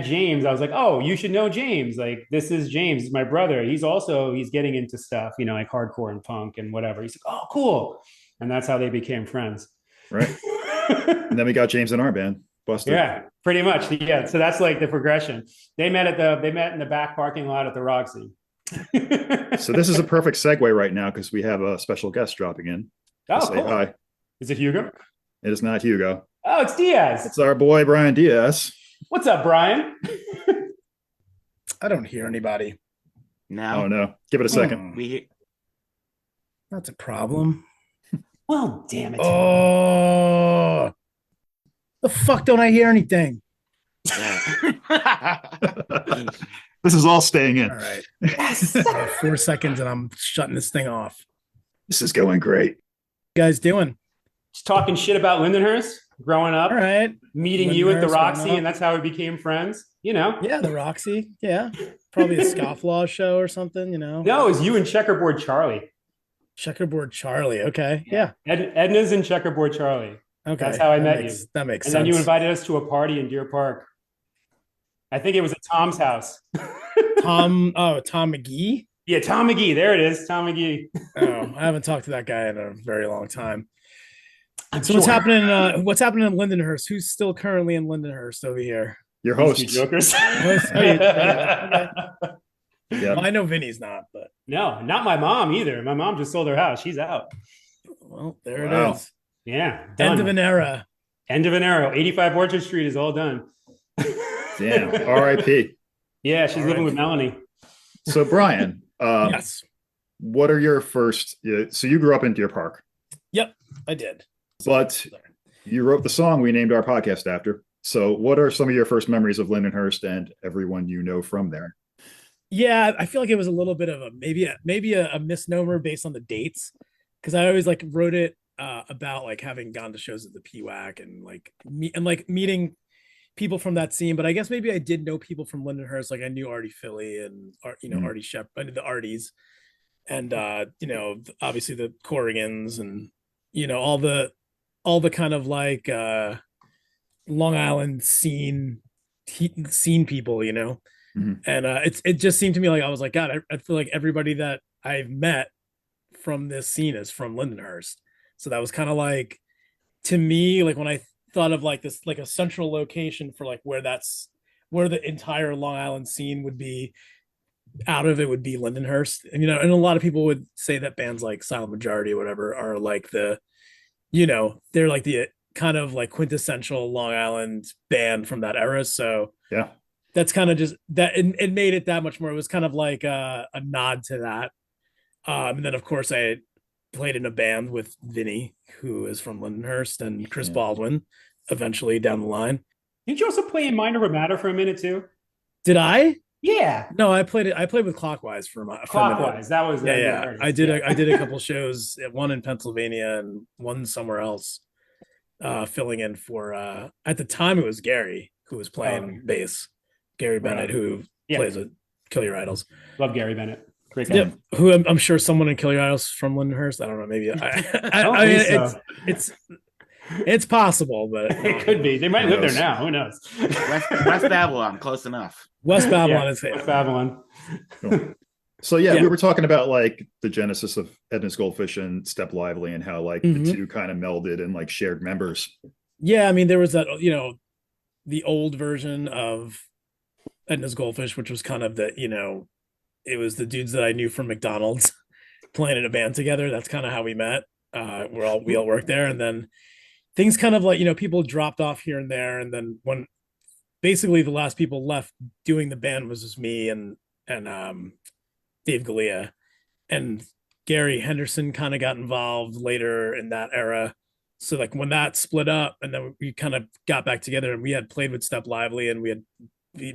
James. I was like, oh, you should know James. This is James, my brother. He's getting into stuff, hardcore and punk and whatever. He's like, oh, cool. And that's how they became friends. Right. And then we got James in our band. Busted. Yeah, pretty much. Yeah. So that's the progression. They met in the back parking lot at the Roxy. So this is a perfect segue right now, because we have a special guest dropping in. Oh, say cool. Hi. Is it Hugo? It is not Hugo. Oh, it's Diaz. It's our boy Brian Diaz. What's up, Brian? I don't hear anybody. No. Oh no. Give it a second. That's a problem. Well, damn it. Oh, the fuck don't I hear anything? This is all staying in. All right. 4 seconds and I'm shutting this thing off. This is going great. What you guys doing? Just talking shit about Lindenhurst growing up. All right. Meeting you at the Roxy, and that's how we became friends. Yeah, the Roxy. Yeah. Probably a scofflaw show or something, No, it was you and Checkerboard Charlie. Checkerboard Charlie. Okay. Yeah. Edna's and Checkerboard Charlie. Okay. That's how I met you. That makes sense. And then you invited us to a party in Deer Park. I think it was at Tom's house. Tom McGee? Yeah, Tom McGee. There it is. Tom McGee. Oh, I haven't talked to that guy in a very long time. So what's happening? What's happening in Lindenhurst? Who's still currently in Lindenhurst over here? Your host. Jokers. Yeah. Yeah. Well, I know Vinny's not, but no, not my mom either. My mom just sold her house. She's out. Well, there Wow. it is. Yeah. Done. End of an era. End of an era. 85 Orchard Street is all done. Damn. R.I.P. Yeah, she's living with Melanie. So Brian, Yes. what are your first? So you grew up in Deer Park. Yep, I did. But you wrote the song we named our podcast after. So what are some of your first memories of Lindenhurst and everyone you know from there? Yeah, I feel like it was a little bit of maybe a misnomer based on the dates, because I always wrote it about having gone to shows at the PWAC and meeting people from that scene. But I guess maybe I did know people from Lindenhurst. I knew Artie Philly and Artie Shep. I knew the Arties, and obviously the Corrigans and all the kind of Long Island scene people, Mm-hmm. and it just seemed to me I was like, God, I feel like everybody that I've met from this scene is from Lindenhurst. So that was kind of to me, when I thought of like this, like a central location for like where the entire Long Island scene would be out of. It would be Lindenhurst. And and a lot of people would say that bands like Silent Majority or whatever are like they're like the kind of like quintessential Long Island band from that era. So Yeah. that's kind of just that it made it that much more. It was kind of like a nod to that. And then of course I played in a band with Vinnie, who is from Lindenhurst, and Chris Baldwin eventually down the line. Didn't you also play in Mind Over Matter for a minute too? Did I? Yeah. No, I played with Clockwise for Clockwise. That was yeah. I did a couple shows, one in Pennsylvania and one somewhere else, filling in for at the time it was Gary who was playing bass. Gary Bennett, who plays with Kill Your Idols. Love Gary Bennett. Great guy. Yep. Who I'm sure someone in Kill Your Idols from Lindenhurst. I don't know. Maybe I mean, it's possible, but it could be. They might live there now. Who knows? West Babylon, close enough. West Babylon is West Babylon. Cool. So we were talking about like the genesis of Edna's Goldfish and Step Lively and how like the two kind of melded and like shared members. Yeah, I mean there was that the old version of Edna's Goldfish, which was kind of the it was the dudes that I knew from McDonald's playing in a band together. That's kind of how we met. We all worked there, and then things kind of like people dropped off here and there, and then when basically the last people left doing the band was just me and Dave Galea, and Gary Henderson kind of got involved later in that era. So like when that split up, and then we kind of got back together, and we had played with Step Lively, and we had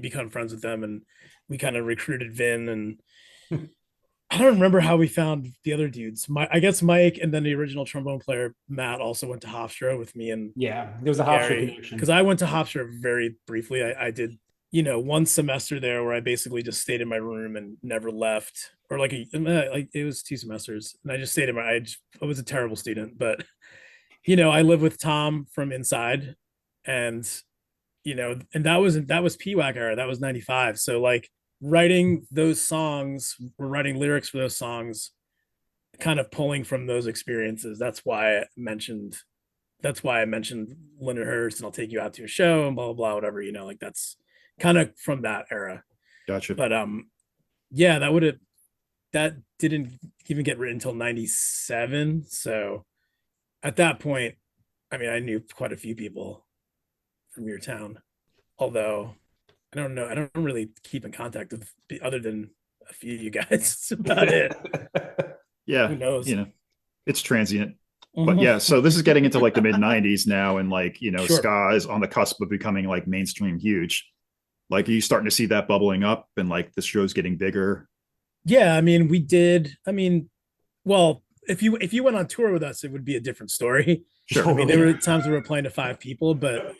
become friends with them, and we kind of recruited Vin, and I don't remember how we found the other dudes. I guess Mike and then the original trombone player Matt also went to Hofstra with me, and there was a Hofstra connection because I went to Hofstra very briefly. I did one semester there where I basically just stayed in my room and never left, or like it was 2 semesters, and I just stayed in I was a terrible student, but I lived with Tom from Inside, and and that was PWAC era. That was 95. So like writing those songs, we're writing lyrics for those songs, kind of pulling from those experiences. That's why I mentioned Lindenhurst and I'll Take You Out to a Show and blah, blah, blah, whatever, like that's kind of from that era. Gotcha. But that didn't even get written until 97. So at that point, I mean, I knew quite a few people from your town, although I don't know. I don't really keep in contact with other than a few of you guys. That's about it. Yeah. Who knows? It's transient. But so this is getting into like the mid 90s now. And like, ska is on the cusp of becoming like mainstream huge. Like, are you starting to see that bubbling up and like the show's getting bigger? Yeah. I mean, we did. I mean, well, if you went on tour with us, it would be a different story. Sure. I mean, there were times we were playing to 5 people, but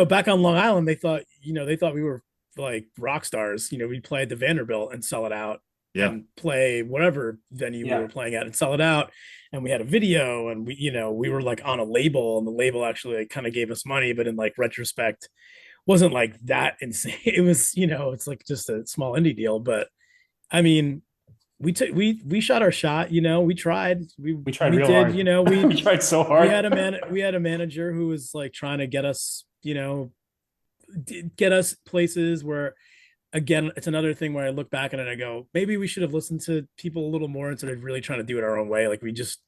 back on Long Island, they thought we were like rock stars. We'd play at the Vanderbilt and sell it out, and play whatever venue we were playing at and sell it out. And we had a video, and we were like on a label, and the label actually like kind of gave us money, but in like retrospect, wasn't like that insane. It was, it's like just a small indie deal. But I mean, we shot our shot. We tried. We tried real hard. We tried so hard. We had a manager who was like trying to get us, get us places where, again, it's another thing where I look back at it and I go, maybe we should have listened to people a little more instead of really trying to do it our own way. Like we just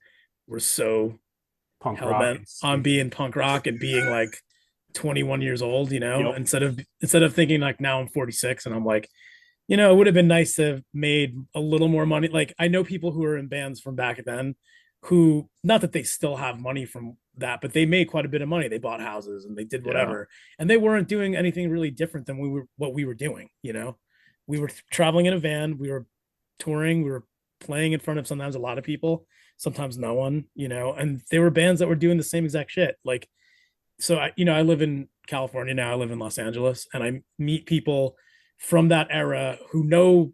were so punk hell-bent on being punk rock and being like 21 years old, instead of thinking like now I'm 46 and I'm like, it would have been nice to have made a little more money. Like I know people who are in bands from back then who, not that they still have money from that, but they made quite a bit of money. They bought houses and they did whatever, and they weren't doing anything really different than what we were doing. We were traveling in a van, we were touring, we were playing in front of sometimes a lot of people, sometimes no one, and they were bands that were doing the same exact shit. Like, so I live in California now, I live in Los Angeles, and I meet people from that era who know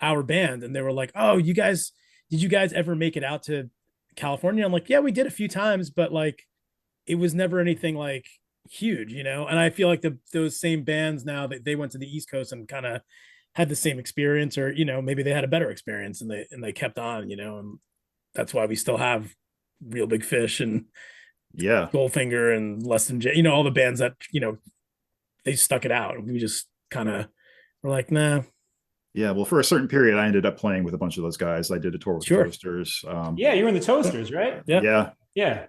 our band, and they were like, oh, did you guys ever make it out to California? I'm like, yeah, we did a few times, but like it was never anything like huge, and I feel like those same bands now that they went to the East Coast and kind of had the same experience, or maybe they had a better experience and they kept on, and that's why we still have Real Big Fish and Yeah. Goldfinger and Less Than J, all the bands that, they stuck it out. We just kind of were like, nah. Yeah. Well, for a certain period, I ended up playing with a bunch of those guys. I did a tour with Sure. Toasters. Yeah, you were in the Toasters, right? Yeah. Yeah.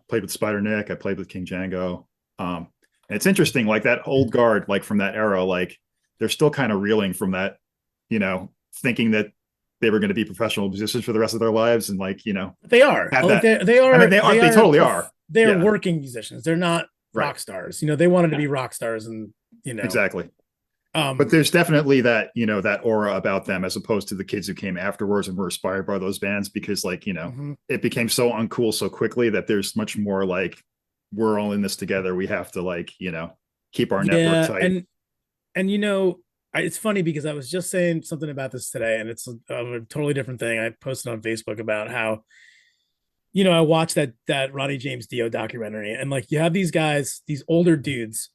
Played with Spider Nick. I played with King Django. And it's interesting, like that old guard, like from that era, like they're still kind of reeling from that, thinking that they were going to be professional musicians for the rest of their lives. And like, they are. They are. I mean, they totally are. They're working musicians. They're not right. rock stars. They wanted to be rock stars, and exactly. But there's definitely that, that aura about them as opposed to the kids who came afterwards and were inspired by those bands, because like, it became so uncool so quickly that there's much more like, we're all in this together. We have to like, keep our network tight. And it's funny because I was just saying something about this today, and it's a totally different thing. I posted on Facebook about how, I watched that Ronnie James Dio documentary, and like you have these guys, these older dudes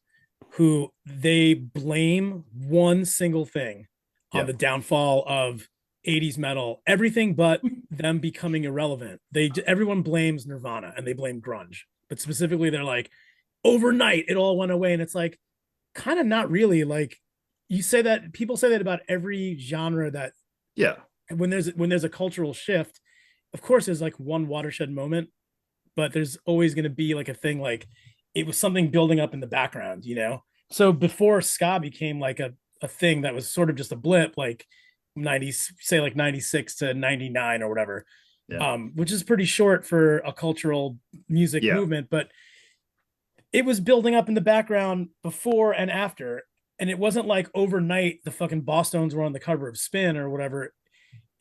who they blame one single thing on the downfall of 80s metal, everything but them becoming irrelevant. Everyone blames Nirvana and they blame grunge, but specifically they're like, overnight it all went away. And it's like, kind of not really. Like people say that about every genre, that when there's a cultural shift, of course there's like one watershed moment, but there's always going to be like a thing, like it was something building up in the background, So before ska became like a thing that was sort of just a blip, like 90s, say like 96 to 99 or whatever, which is pretty short for a cultural music movement, but it was building up in the background before and after. And it wasn't like overnight the fucking Bosstones were on the cover of Spin or whatever.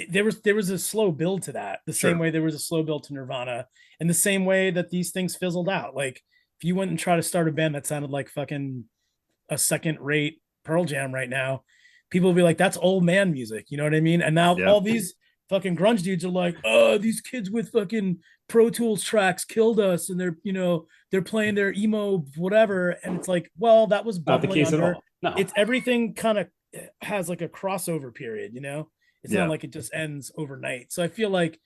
There was a slow build to that, the same way there was a slow build to Nirvana, and the same way that these things fizzled out. Like if you went and tried to start a band that sounded like fucking a second-rate Pearl Jam right now, people will be like, that's old man music, you know what I mean? And now all these fucking grunge dudes are like, oh, these kids with fucking Pro Tools tracks killed us, and they're playing their emo whatever. And it's like, well, that was not the case under. at all. No. It's everything kind of has like a crossover period, It's not like it just ends overnight. So I feel like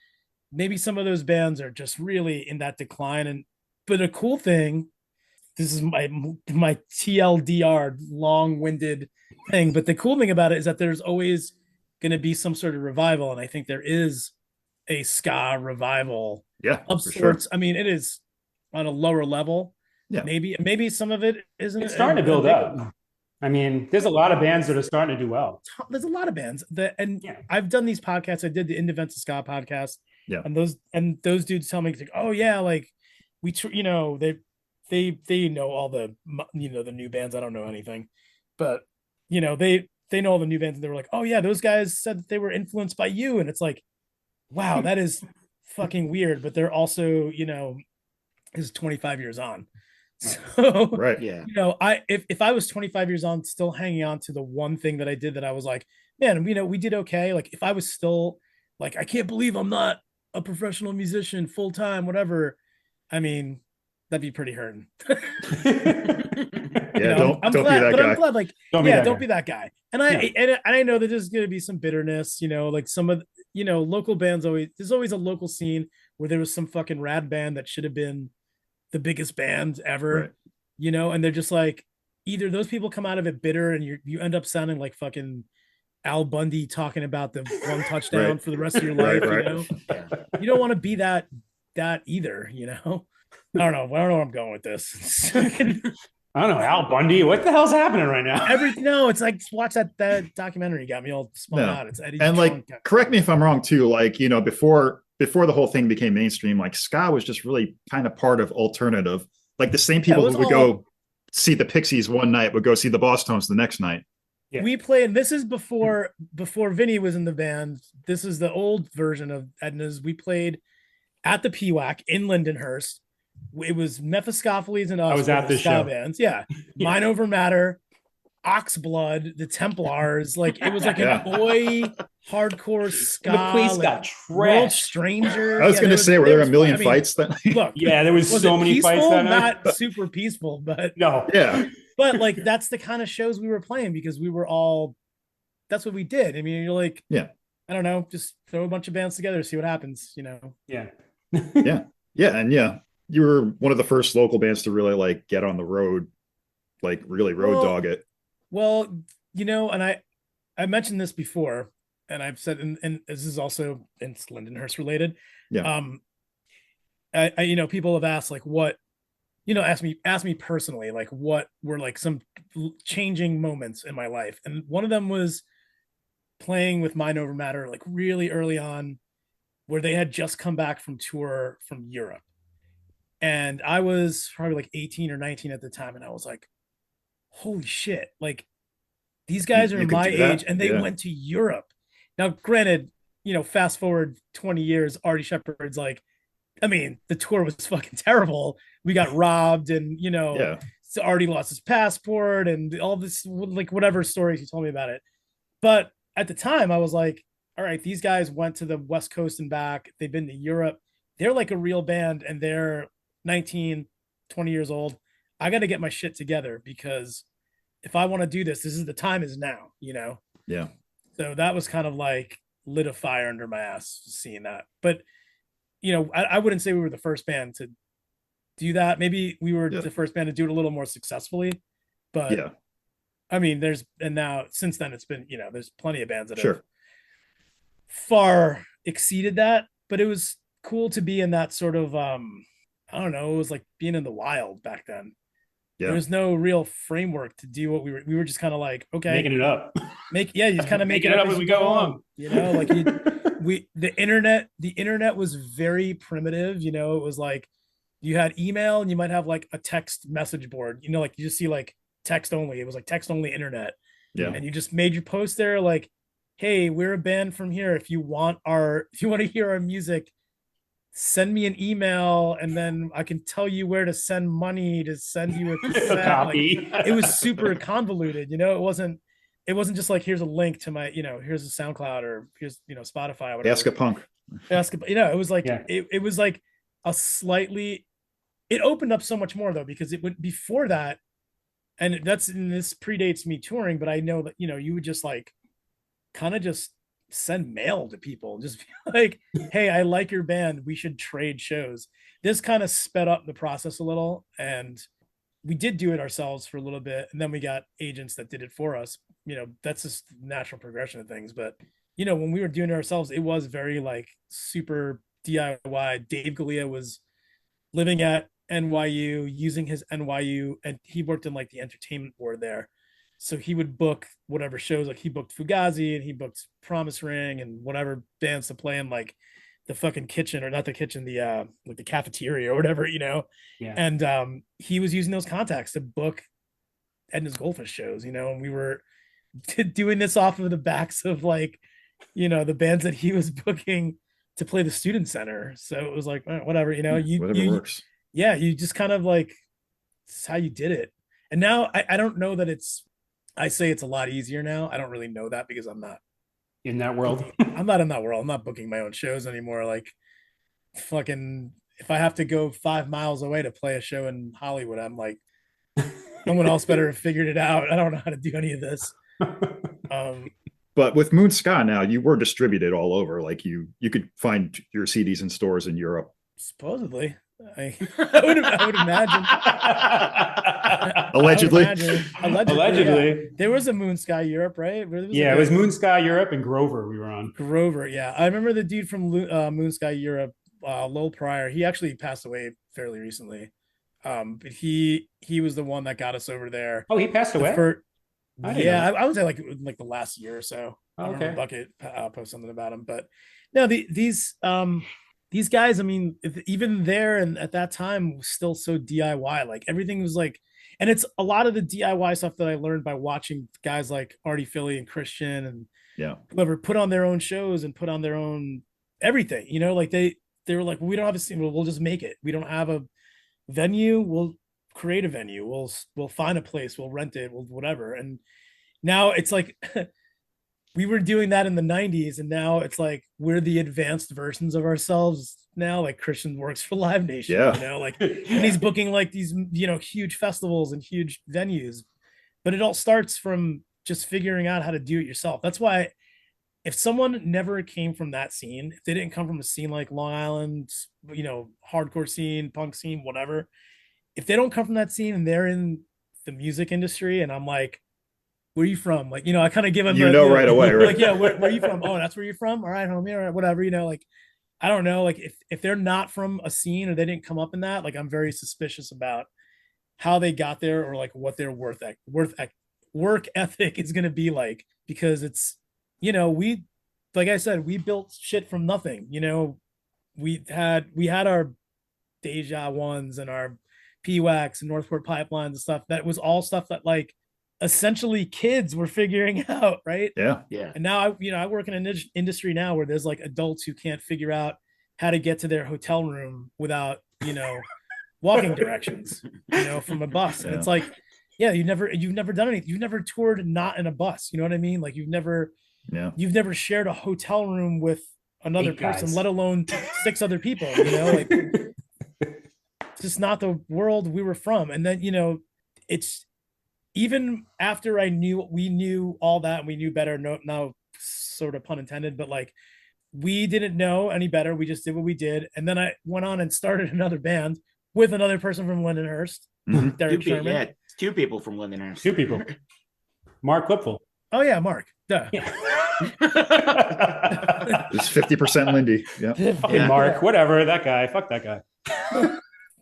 maybe some of those bands are just really in that decline. But a cool thing, this is my TLDR, long-winded thing, but the cool thing about it is that there's always going to be some sort of revival, and I think there is a ska revival of sorts. Sure. I mean, it is on a lower level. Yeah, maybe some of it isn't. It's starting to build up. I mean, there's a lot of bands that are starting to do well. There's a lot of bands I've done these podcasts. I did the Indefensive Ska podcast. Yeah, and those dudes tell me, like, oh yeah, like we, they know all the, the new bands. I don't know anything, but they know all the new bands, and they were like, oh yeah, those guys said that they were influenced by you, and it's like, wow, that is fucking weird. But they're also, is 25 years on. So right, yeah, if I was 25 years on, still hanging on to the one thing that I did that I was like, man, we did okay. Like if I was still like, I can't believe I'm not a professional musician full time, whatever. I mean, that'd be pretty hurting. Yeah, don't be that guy. I'm glad, like, don't be that guy. And I know that there's going to be some bitterness, like some of local bands there's always a local scene where there was some fucking rad band that should have been the biggest band ever, and they're just like, either those people come out of it bitter and you end up sounding like fucking Al Bundy talking about the one touchdown for the rest of your life. You don't want to be that either, I don't know where I'm going with this. I don't know, Al Bundy. What the hell's happening right now? It's like, watch that documentary. You got me all spun out. It's Eddie. And like, correct me if I'm wrong too. Like, before the whole thing became mainstream, like ska was just really kind of part of alternative. Like the same people who would go see the Pixies one night would go see the Bosstones the next night. Yeah. We played. This is before Vinnie was in the band. This is the old version of Edna's. We played at the PWAC in Lindenhurst. It was Mephistopheles and us. I was at this show. Bands. Yeah. Mind Over Matter, Oxblood, the Templars. Like it was like a boy hardcore ska. The place got trashed. Stranger. I was going to say, were there a million fights that night? Look, there was so many fights that night. Not super peaceful, but no. Yeah. But like that's the kind of shows we were playing because we were all. That's what we did. I mean, you're like, I don't know, just throw a bunch of bands together, see what happens. Yeah. Yeah. And you were one of the first local bands to really like get on the road, like really road dog it. Well, and I mentioned this before, and I've said, and this is also it's Lindenhurst related. Yeah. I people have asked like what, ask me personally, like what were like some changing moments in my life. And one of them was playing with Mind Over Matter, like really early on, where they had just come back from tour from Europe. And I was probably like 18 or 19 at the time. And I was like, holy shit, like these guys are my age and they went to Europe. Now, granted, fast forward 20 years, Artie Shepherd's like, I mean, the tour was fucking terrible. We got robbed and, so Artie lost his passport and all this, like whatever stories he told me about it. But at the time I was like, all right, these guys went to the West Coast and back. They've been to Europe. They're like a real band and they're 19, 20 years old. I got to get my shit together because if I want to do this, the time is now, Yeah. So that was kind of like lit a fire under my ass seeing that. But, I wouldn't say we were the first band to do that. Maybe we were the first band to do it a little more successfully, but yeah, I mean, now since then it's been, there's plenty of bands that have far exceeded that, but it was cool to be in that sort of, I don't know, it was like being in the wild back then. Yeah. There was no real framework to do what we were just kind of like, okay, making it up. You just kind of make it up as we go along. Like the internet was very primitive. It was like you had email and you might have like a text message board. Like you just see like text only. It was like text only internet. Yeah, and you just made your post there like, hey, we're a band from here. If you want to hear our music, send me an email and then I can tell you where to send money to send you a copy. Like, it was super convoluted, it wasn't just like, here's a link to my, here's a SoundCloud or here's, Spotify, whatever. Ask a Punk. It was like, it was like a slightly, it opened up so much more though, because it went before that. And this predates me touring, but I know that, you would just like kind of just send mail to people, just be like, hey, I like your band, we should trade shows. This kind of sped up the process a little, and we did do it ourselves for a little bit, and then we got agents that did it for us. That's just natural progression of things. But when we were doing it ourselves, it was very like super DIY. Dave Galea was living at NYU, using his NYU, and he worked in like the entertainment board there. So he would book whatever shows, like he booked Fugazi and he booked Promise Ring and whatever bands to play in like the fucking kitchen, or not the kitchen, the like the cafeteria or whatever, Yeah. And he was using those contacts to book Edna's Goldfish shows, and we were doing this off of the backs of like, the bands that he was booking to play the student center. So it was like, whatever, whatever works. Yeah, you just kind of like, this is how you did it. And now I don't know that I say it's a lot easier now. I don't really know that because I'm not in that world. I'm not in that world. I'm not booking my own shows anymore. Like fucking, if I have to go 5 miles away to play a show in Hollywood, I'm like, someone else better have figured it out. I don't know how to do any of this. But with Moon Ska now, you were distributed all over. Like you could find your CDs in stores in Europe. Supposedly. I would imagine. Allegedly. Yeah. There was a Moon Ska Europe, right? It was Moon Ska Europe and Grover we were on. Grover, yeah. I remember the dude from Moon Ska Europe, Lowell Pryor. He actually passed away fairly recently. But he was the one that got us over there. Oh, he passed away? I would say like the last year or so. Oh, okay. I remember Bucket post something about him. But no, these guys, I mean, even there and at that time was still so DIY. Like everything was like, and it's a lot of the DIY stuff that I learned by watching guys like Artie Philly and Christian and whoever put on their own shows and put on their own everything. Like they were like, we don't have a scene, we'll just make it. We don't have a venue, we'll create a venue. We'll find a place, we'll rent it, we'll whatever. And now it's like we were doing that in the 90s, and now it's like we're the advanced versions of ourselves now. Like Christian works for Live Nation, like, and he's booking like these, huge festivals and huge venues. But it all starts from just figuring out how to do it yourself. That's why if someone never came from that scene, if they didn't come from a scene like Long Island, hardcore scene, punk scene, whatever, if they don't come from that scene and they're in the music industry, and I'm like, where are you from? Like, I kind of give them right away, right? Like, yeah, where are you from? Oh, that's where you're from. All right, homie, all right, whatever, like, I don't know, like if they're not from a scene or they didn't come up in that, like I'm very suspicious about how they got there or like what their work ethic is going to be like, because it's, we, like I said, we built shit from nothing. We had our Deja ones and our PWACs and Northport pipelines and stuff. That was all stuff that like essentially kids were figuring out, right? Yeah. And now I work in an industry now where there's like adults who can't figure out how to get to their hotel room without, walking directions, from a bus. And it's like, yeah, you've never done anything. You've never toured not in a bus. You know what I mean? Like you've never shared a hotel room with another person, let alone 6 other people, like it's just not the world we were from. And then, it's even after we knew all that and we knew better, no sort of pun intended, but like we didn't know any better. We just did what we did. And then I went on and started another band with another person from Lindenhurst, Derek Sherman. Yeah, 2 people from Lindenhurst. 2 people. Mark Whipple. Oh yeah, Mark. Duh. Yeah. It's 50% Lindy. Yeah. Fucking Mark, whatever. That guy. Fuck that guy.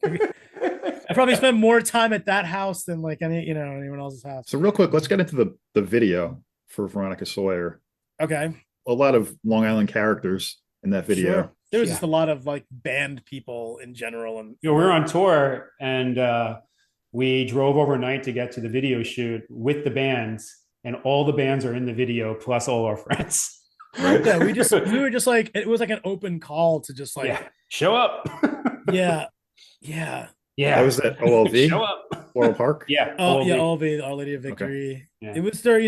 I probably spent more time at that house than like anyone else's house. So real quick, let's get into the video for Veronica Sawyer. Okay. A lot of Long Island characters in that video. Sure. There was just a lot of like band people in general. And we were on tour and we drove overnight to get to the video shoot with the bands, and all the bands are in the video plus all our friends. Right? Yeah, we were just like, it was like an open call to just like show up. Yeah. That was at OLV. Show up. Floral Park. Yeah. OLV, Our Lady of Victory. Okay. Yeah. It was there,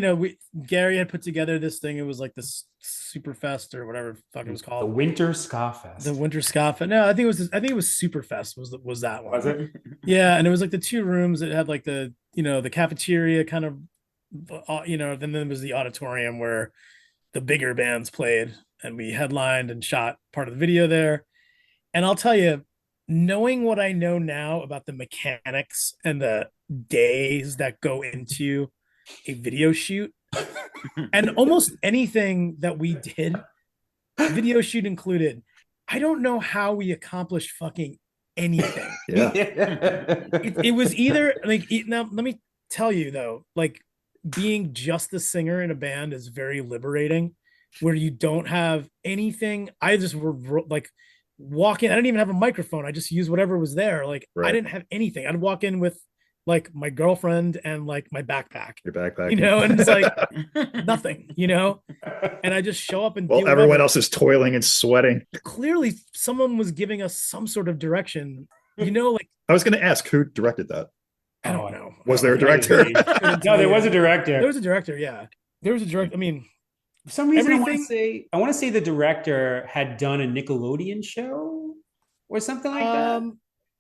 Gary had put together this thing. It was like this Superfest or whatever the fuck it was called. The Winter Ska Fest. The Winter Ska Fest. No, I think it was Superfest was that one. Was it? Yeah, and it was like the 2 rooms that had like the the cafeteria kind of then there was the auditorium where the bigger bands played, and we headlined and shot part of the video there. And I'll tell you, knowing what I know now about the mechanics and the days that go into a video shoot and almost anything that we did, video shoot included, I don't know how we accomplished fucking anything. Yeah. It was either like, now let me tell you though, like being just the singer in a band is very liberating, where you don't have anything. I just were like walk in. I didn't even have a microphone. I just used whatever was there. Like I didn't have anything. I'd walk in with like my girlfriend and like my backpack. Your backpack. And it's like nothing, and I just show up and well, everyone else is toiling and sweating. Clearly someone was giving us some sort of direction, like I was going to ask who directed that. I don't know. Was there a director? No, there was a director. There was a director. Yeah. There was a director. I mean, for some reason, I want to say the director had done a Nickelodeon show or something like that.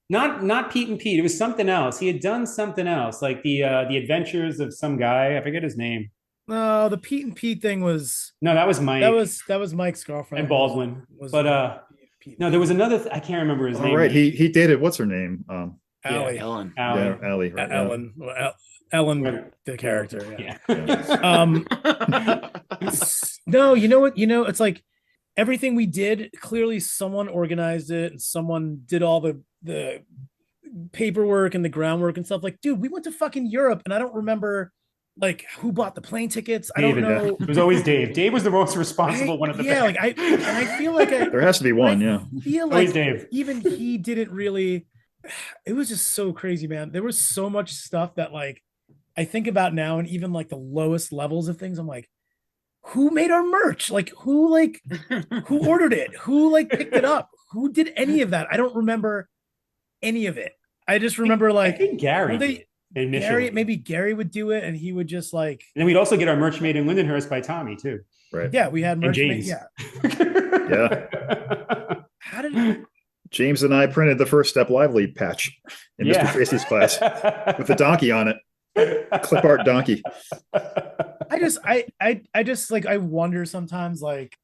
Not Pete and Pete. It was something else. He had done something else, like the Adventures of some guy. I forget his name. No, the Pete and Pete thing was that was Mike. That was Mike's girlfriend and Baldwin. But Pete no, there was another. I can't remember his name. Right, he dated what's her name? Allie. Ellen. Yeah, Allie. Right, Ellen. Ellen, the character. Yeah. No, you know what? It's like everything we did, clearly someone organized it and someone did all the paperwork and the groundwork and stuff. Like, dude, we went to fucking Europe and I don't remember like who bought the plane tickets. I don't know. It was always Dave. Dave was the most responsible one of the band. I feel like there has to be one. I feel like Dave. Even he didn't really. It was just so crazy, man. There was so much stuff that like I think about now, and even like the lowest levels of things, I'm like, who made our merch? Like who ordered it? Who like picked it up? Who did any of that? I don't remember any of it. I just remember like I think Gary. Maybe Gary would do it, and he would just like. And then we'd also get our merch made in Lindenhurst by Tommy too. Right. Yeah, we had merch made. Yeah. Yeah. How did James and I printed the First Step Lively patch in Mr. Tracy's class with the donkey on it. Clip art donkey. I just like I wonder sometimes like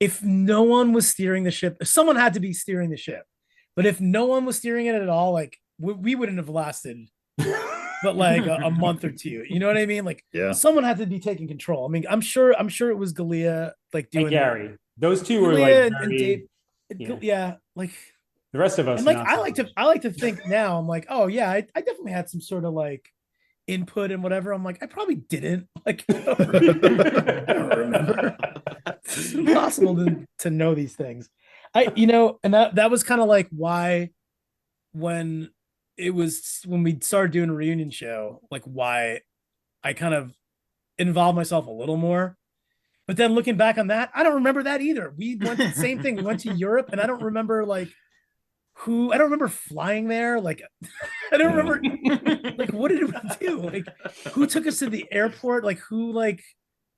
if no one was steering the ship, if someone had to be steering the ship, but if no one was steering it at all, like we wouldn't have lasted but like a month or two. You know what I mean? Like someone had to be taking control. I mean, I'm sure it was Galea like doing Gary. Those two were Galea like and very, Dave, like the rest of us. And like I like to think now, I'm like, oh yeah, I definitely had some sort of like input and whatever. I'm like, I probably didn't. Like, I don't remember. It's impossible to know these things. And that was kind of like why when we started doing a reunion show, like why I kind of involved myself a little more. But then looking back on that, I don't remember that either. We went to the same thing. We went to Europe, and I don't remember like I don't remember flying there. Like, I don't remember like what did we do? Like, who took us to the airport? Like,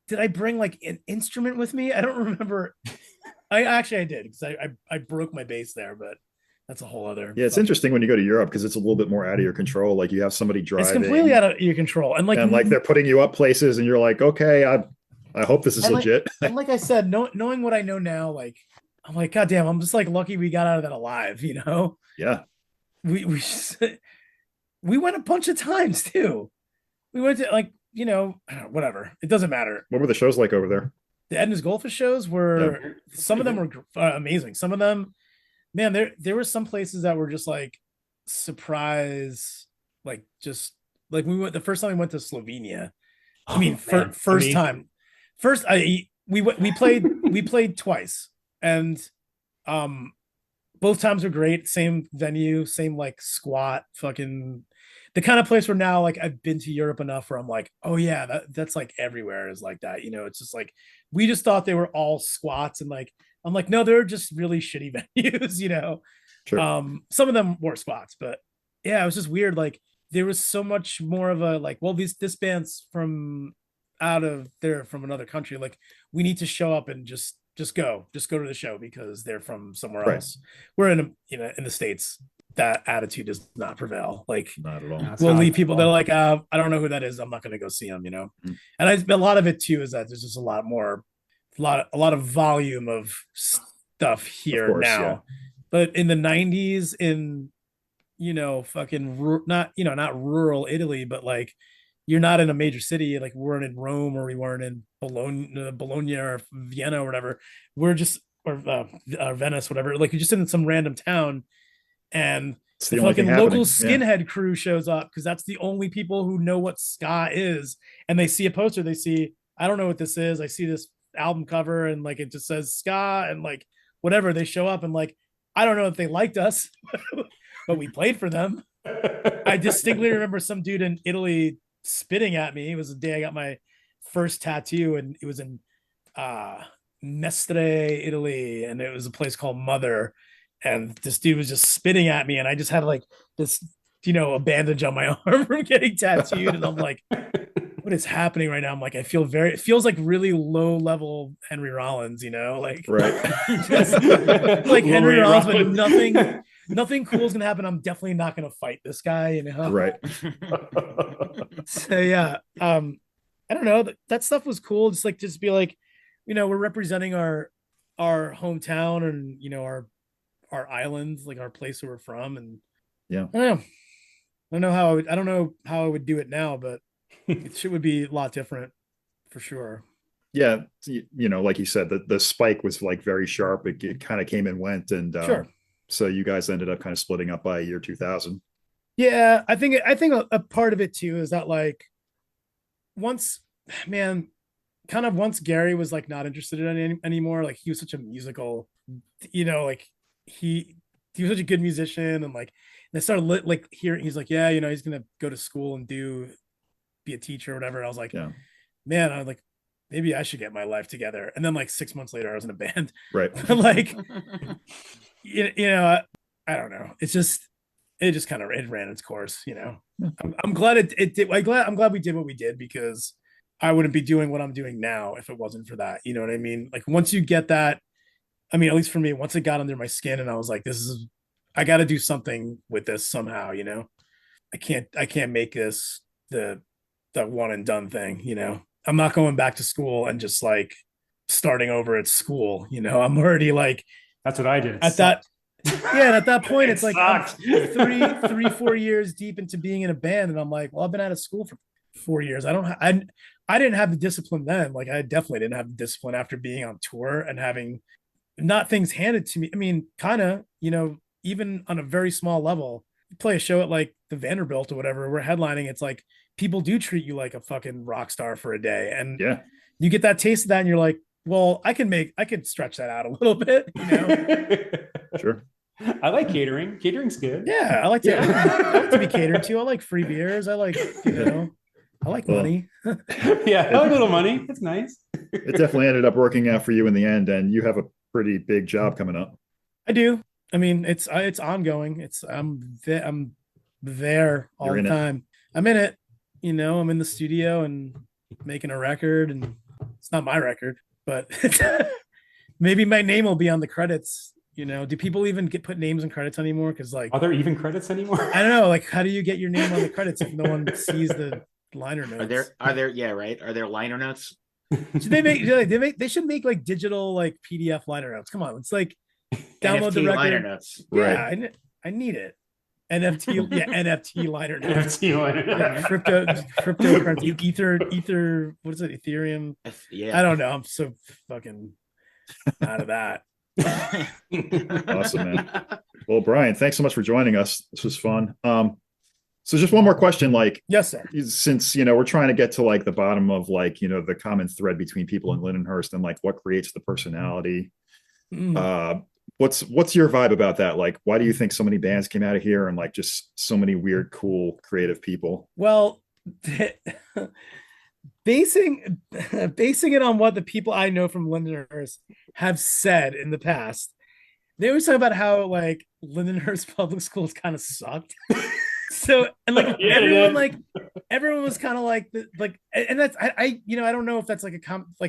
did I bring like an instrument with me? I don't remember. I did because I broke my bass there, but that's a whole other. Yeah, it's interesting when you go to Europe because it's a little bit more out of your control. Like you have somebody driving. It's completely out of your control, and like they're putting you up places, and you're like, okay, I hope this is legit. And like I said, knowing what I know now, like I'm like, God damn, I'm just like lucky we got out of that alive, you know? Yeah. We went a bunch of times too. We went to like, whatever. It doesn't matter. What were the shows like over there? The Edna's Goldfish shows were, some of them were amazing. Some of them, man, there were some places that were just like surprise, like just like the first time we went to Slovenia. I mean, first time. First, we played twice, and both times were great. Same venue, same like squat, fucking the kind of place where now like I've been to Europe enough where I'm like, oh yeah, that's like everywhere is like that. It's just like we just thought they were all squats, and like I'm like, no, they're just really shitty venues. Sure. Some of them were spots, but yeah, it was just weird. Like there was so much more of a like, well, this band's from out of there from another country. Like we need to show up and just go to the show because they're from somewhere else. We're in the States. That attitude does not prevail. Like not at all. We'll leave people. They're like, I don't know who that is. I'm not going to go see them. And a lot of it too is that there's just a lot of volume of stuff here now. Yeah. But in the 90s, in fucking not rural Italy, but like you're not in a major city. Like we weren't in Rome or we weren't in Bologna or Vienna or whatever. We're just or Venice, whatever. Like you're just in some random town, and the fucking local skinhead crew shows up because that's the only people who know what ska is. And they see a poster. They see, I don't know what this is. I see this album cover and like it just says ska and like whatever. They show up and like I don't know if they liked us, but we played for them. I distinctly remember some dude in Italy spitting at me. It was the day I got my first tattoo, and it was in Mestre, Italy, and it was a place called Mother, and this dude was just spitting at me, and I just had like this a bandage on my arm from getting tattooed, and I'm like, what is happening right now? I'm like, it feels like really low level Henry Rollins, like right. Just, like Henry Rollins, but nothing cool is gonna happen. I'm definitely not gonna fight this guy, Right. So yeah, I don't know. That stuff was cool. Just be like, we're representing our hometown and our islands, like our place where we're from, and yeah, I don't know how I would do it now, but it would be a lot different for sure. Yeah, like you said, the spike was like very sharp. It kind of came and went, and sure. So you guys ended up kind of splitting up by year 2000. Yeah, I think a part of it too is that like once Gary was like not interested in it anymore. Like he was such a musical, like he was such a good musician, and like and I started like hearing he's like, yeah, he's gonna go to school and be a teacher or whatever. I was like, yeah, man, I was like, maybe I should get my life together. And then like 6 months later, I was in a band. Right. Like, I don't know. It just kind of ran its course. I'm glad it did. I'm glad we did what we did because I wouldn't be doing what I'm doing now if it wasn't for that. You know what I mean? Like once you get that, I mean, at least for me, once it got under my skin and I was like, I got to do something with this somehow. I can't make this the one and done thing. I'm not going back to school and just like starting over at school. I'm already like That's what I did. at that. Yeah, and at that point, it's like I'm sucked. 4 years deep into being in a band, and I'm like, well, I've been out of school for 4 years. I didn't have the discipline then. Like I definitely didn't have the discipline after being on tour and having not things handed to me. I mean, kind of, even on a very small level, you play a show at like the Vanderbilt or whatever, we're headlining. It's like people do treat you like a fucking rock star for a day. And Yeah. you get that taste of that and you're like, well, I could stretch that out a little bit, Sure. I like catering. Catering's good. Yeah, I like to be catered to. I like free beers. I like, I like money. Yeah, I like a little money. That's nice. It definitely ended up working out for you in the end, and you have a pretty big job coming up. I do. I mean, it's ongoing. I'm there all the time. I'm in it. I'm in the studio and making a record, and it's not my record, but maybe my name will be on the credits. Do people even put names in credits anymore? Because like, are there even credits anymore? I don't know. Like, how do you get your name on the credits if no one sees the liner notes? Are there? Yeah, right. Are there liner notes? Should they should make like digital like PDF liner notes. Come on, it's like download NFT the record. liner notes. Yeah, Right. I need it. NFT, yeah, NFT liner notes. NFT liner notes. Cryptocurrency, ether. What is it? Ethereum. Yeah. I don't know. I'm so fucking out of that. Awesome, man. Well, Brian, thanks so much for joining us. This was fun. So just one more question, like, yes, sir. Since, we're trying to get to like the bottom of like, the common thread between people in Lindenhurst and like what creates the personality. What's your vibe about that? Like, why do you think so many bands came out of here and like just so many weird, cool, creative people? Well, basing it on what the people I know from Lindenhurst have said in the past, they always talk about how like Lindenhurst public schools kind of sucked. So and like everyone was kind of like and that's I don't know if that's like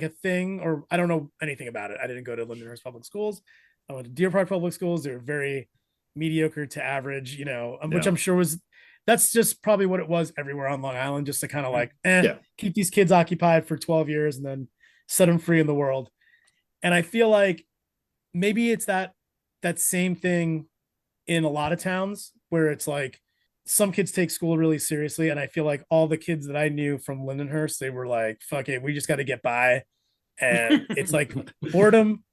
a thing, or I don't know anything about it. I didn't go to Lindenhurst public schools. I went to Deer Park public schools. They're very mediocre to average, which I'm sure that's just probably what it was everywhere on Long Island, just to kind of like keep these kids occupied for 12 years and then set them free in the world. And I feel like maybe it's that same thing in a lot of towns where it's like some kids take school really seriously. And I feel like all the kids that I knew from Lindenhurst, they were like, fuck it, we just got to get by. And it's like boredom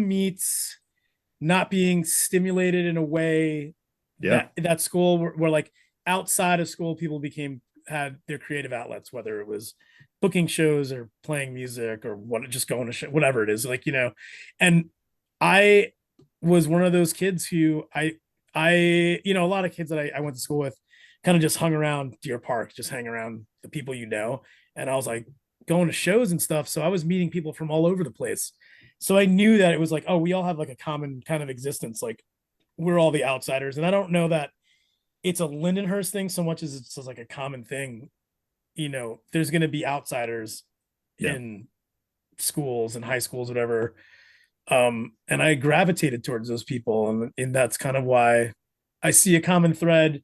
meets not being stimulated in a way that school where like outside of school, people had their creative outlets, whether it was booking shows or playing music or just going to show, whatever it is, like, and I was one of those kids who a lot of kids that I went to school with kind of just hung around Deer Park, just hang around the people, and I was like going to shows and stuff. So I was meeting people from all over the place. So I knew that it was like, oh, we all have like a common kind of existence. Like we're all the outsiders. And I don't know that it's a Lindenhurst thing so much as it's just like a common thing. There's going to be outsiders in schools and high schools, whatever. And I gravitated towards those people. And that's kind of why I see a common thread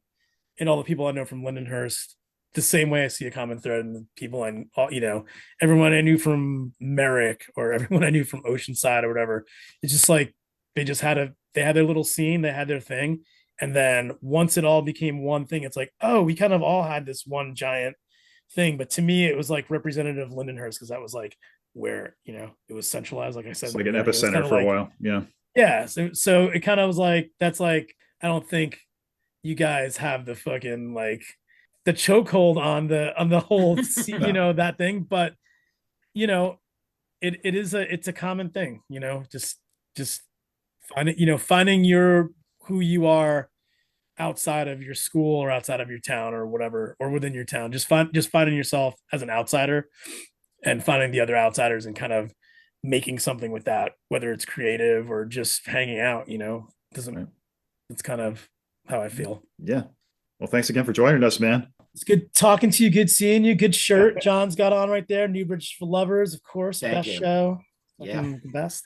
in all the people I know from Lindenhurst, the same way I see a common thread in the people everyone I knew from Merrick or everyone I knew from Oceanside or whatever. It's just like, they had their little scene, they had their thing. And then once it all became one thing, it's like, oh, we kind of all had this one giant thing. But to me, it was like representative of Lindenhurst, because that was like where, it was centralized. Like I said, it's like an epicenter for a while. Yeah. Yeah. So it kind of was like, that's like, I don't think you guys have the fucking like the chokehold on the whole, that thing. But, it's a common thing, just finding who you are outside of your school or outside of your town or whatever, or within your town, just finding yourself as an outsider and finding the other outsiders and kind of making something with that, whether it's creative or just hanging out, it's kind of how I feel. Yeah. Well, thanks again for joining us, man. It's good talking to you. Good seeing you. Good shirt John's got on right there. Newbridge for Lovers, of course. Best show. The best.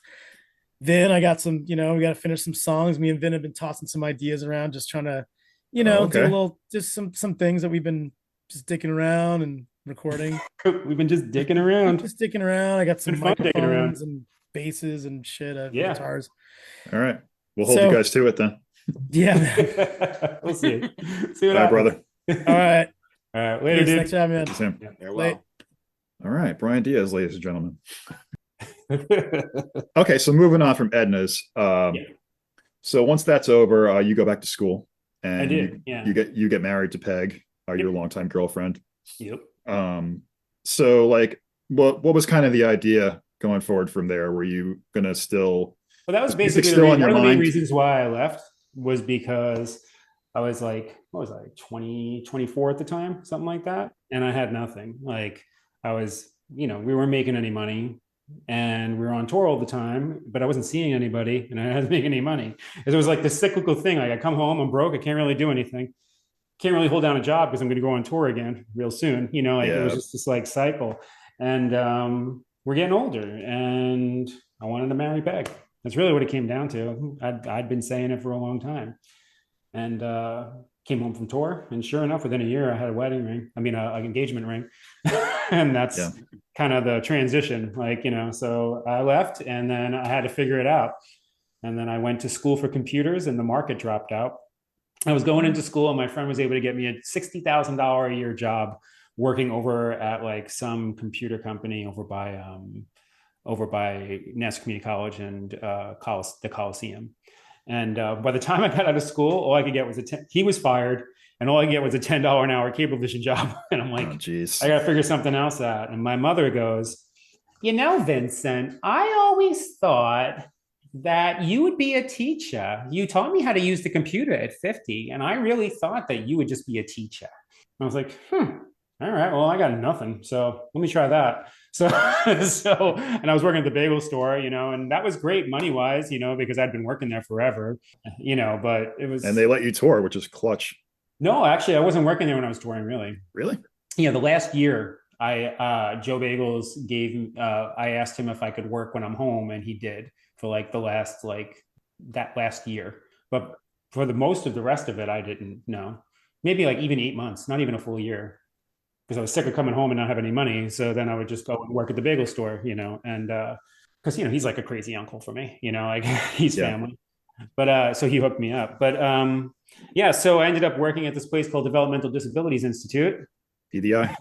Then I got some, we got to finish some songs. Me and Vin have been tossing some ideas around, just trying to, do a little, just some things that we've been just dicking around and recording. We've been just dicking around. Just dicking around. I got some Been fun dicking around. microphones and basses and shit. Yeah. Guitars. All right. We'll hold you guys to it then. Yeah, man. We'll see. See what All right, happens. brother. All right. All right. Later, dude. Thanks for having me on. Thanks, Sam. Yeah. Farewell. All right. Brian Diaz, ladies and gentlemen. Okay. So moving on from Edna's. So once that's over, you go back to school and I did. you get married to Peg, your longtime girlfriend. Yep. So like what was kind of the idea going forward from there? Were you gonna still Well, that was basically one of the main reasons why I left was because I was like, what was I, 24 at the time, something like that. And I had nothing. Like I was, we weren't making any money and we were on tour all the time, but I wasn't seeing anybody and I hadn't making any money. It was like this cyclical thing. Like I come home, I'm broke. I can't really do anything. Can't really hold down a job because I'm going to go on tour again real soon. It was just this like cycle. And we're getting older and I wanted to marry Peg. That's really what it came down to. I'd been saying it for a long time. And came home from tour. And sure enough, within a year, I had a wedding ring. I mean, an engagement ring. And that's kind of the transition. So I left and then I had to figure it out. And then I went to school for computers and the market dropped out. I was going into school and my friend was able to get me a $60,000 a year job working over at like some computer company over by Nassau Community College and the Coliseum. And by the time I got out of school, all I could get was he was fired and all I could get was a $10 an hour Cablevision job. And I'm like, I got to figure something else out. And my mother goes, Vincent, I always thought that you would be a teacher. You taught me how to use the computer at 50. And I really thought that you would just be a teacher. And I was like, all right, well, I got nothing. So let me try that. So, and I was working at the bagel store, and that was great money-wise, because I'd been working there forever, but it was. And they let you tour, which is clutch. No, actually, I wasn't working there when I was touring, really. Really? Yeah, the last year, Joe Bagels I asked him if I could work when I'm home, and he did for like that last year. But for the most of the rest of it, I didn't know. Maybe like even 8 months, not even a full year. Because I was sick of coming home and not having any money. So then I would just go and work at the bagel store, and because, he's like a crazy uncle for me, like he's family. But so he hooked me up. But so I ended up working at this place called Developmental Disabilities Institute. DDI.